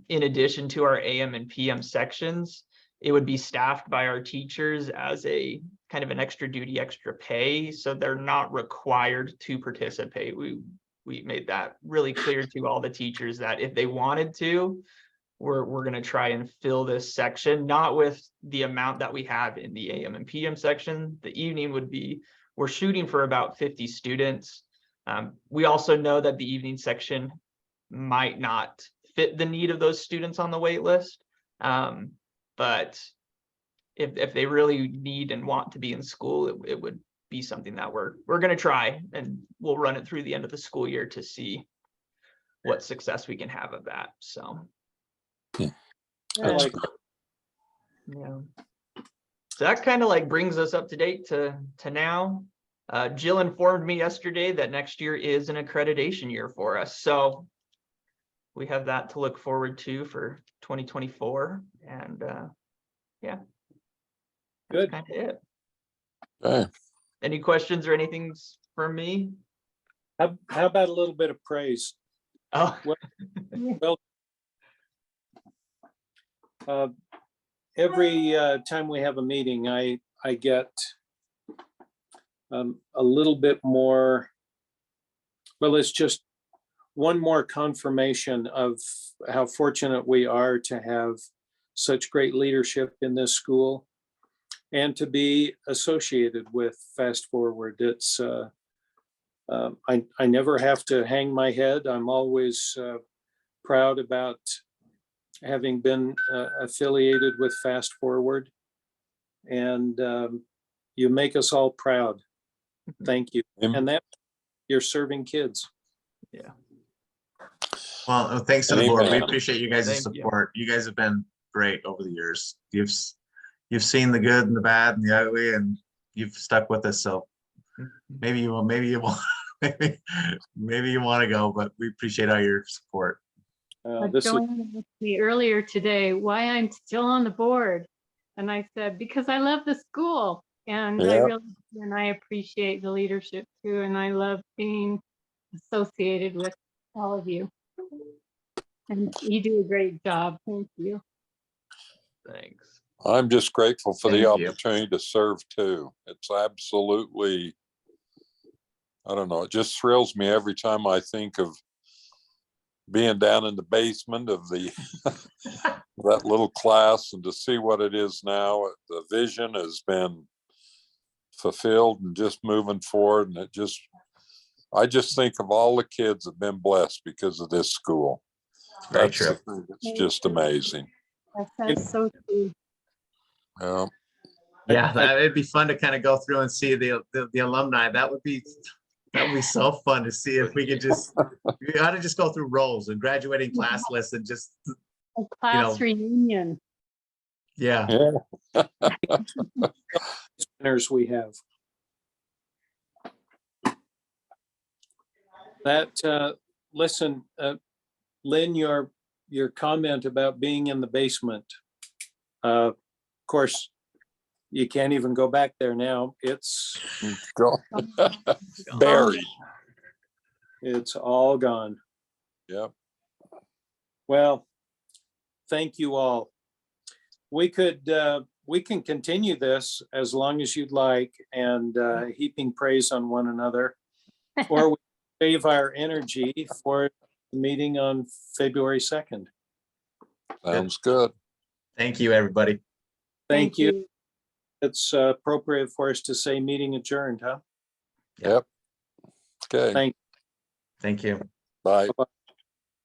Speaker 1: In addition to our AM and PM sections, it would be staffed by our teachers as a kind of an extra duty, extra pay. So they're not required to participate. We made that really clear to all the teachers that if they wanted to, we're going to try and fill this section, not with the amount that we have in the AM and PM section. The evening would be, we're shooting for about 50 students. We also know that the evening section might not fit the need of those students on the wait list. But if they really need and want to be in school, it would be something that we're going to try, and we'll run it through the end of the school year to see what success we can have of that. So
Speaker 2: I like
Speaker 1: yeah, so that kind of like brings us up to date to now. Jill informed me yesterday that next year is an accreditation year for us, so we have that to look forward to for 2024. And yeah, that's
Speaker 2: Good.
Speaker 1: kind of it.
Speaker 5: Okay.
Speaker 1: Any questions or anything from me?
Speaker 2: How about a little bit of praise?
Speaker 1: Oh,
Speaker 2: Well, every time we have a meeting, I get a little bit more, well, it's just one more confirmation of how fortunate we are to have such great leadership in this school and to be associated with Fast Forward. It's I never have to hang my head. I'm always proud about having been affiliated with Fast Forward. And you make us all proud. Thank you. And that you're serving kids.
Speaker 1: Yeah.
Speaker 3: Well, thanks to the board. We
Speaker 5: Amen.
Speaker 3: appreciate you guys'
Speaker 1: Thank you.
Speaker 3: support. You guys have been great over the years. You've seen the good and the bad and the ugly, and you've stuck with us. So maybe you will, maybe you won't, maybe you want to go, but we appreciate all your support.
Speaker 2: This is
Speaker 6: Joanne asked me earlier today why I'm still on the board. And I said, because I love the school and I
Speaker 5: Yeah.
Speaker 6: really, and I appreciate the leadership too. And I love being associated with all of you. And you do a great job. Thank you.
Speaker 1: Thanks.
Speaker 5: I'm just grateful for the
Speaker 3: Thank you.
Speaker 5: opportunity to serve too. It's absolutely, I don't know, it just thrills me every time I think of being down in the basement of the that little class and to see what it is now. The vision has been fulfilled and just moving forward. And I just think of all the kids that have been blessed because of this school.
Speaker 3: Very
Speaker 5: That's
Speaker 3: true.
Speaker 5: the thing that's just amazing.
Speaker 6: That's so true.
Speaker 5: Yeah.
Speaker 3: Yeah, it'd be fun to kind of go through and see the alumni. That would be so fun to see if we could just, we ought to just go through roles and graduating class lists and just,
Speaker 6: A class reunion.
Speaker 3: yeah.
Speaker 5: Yeah.
Speaker 2: winners we have. That, listen, Lynn, your comment about being in the basement. Of course, you can't even go back there now. It's
Speaker 5: Go. Buried.
Speaker 2: it's all gone.
Speaker 5: Yep.
Speaker 2: Well, thank you all. We can continue this as long as you'd like and heaping praise on one another, or we save our energy for the meeting on February 2nd.
Speaker 5: Sounds good.
Speaker 3: Thank you, everybody.
Speaker 2: Thank you. It's appropriate for us to say meeting adjourned, huh?
Speaker 5: Yep. Okay.
Speaker 2: Thank
Speaker 3: Thank you.
Speaker 5: Bye.
Speaker 2: Bye-bye.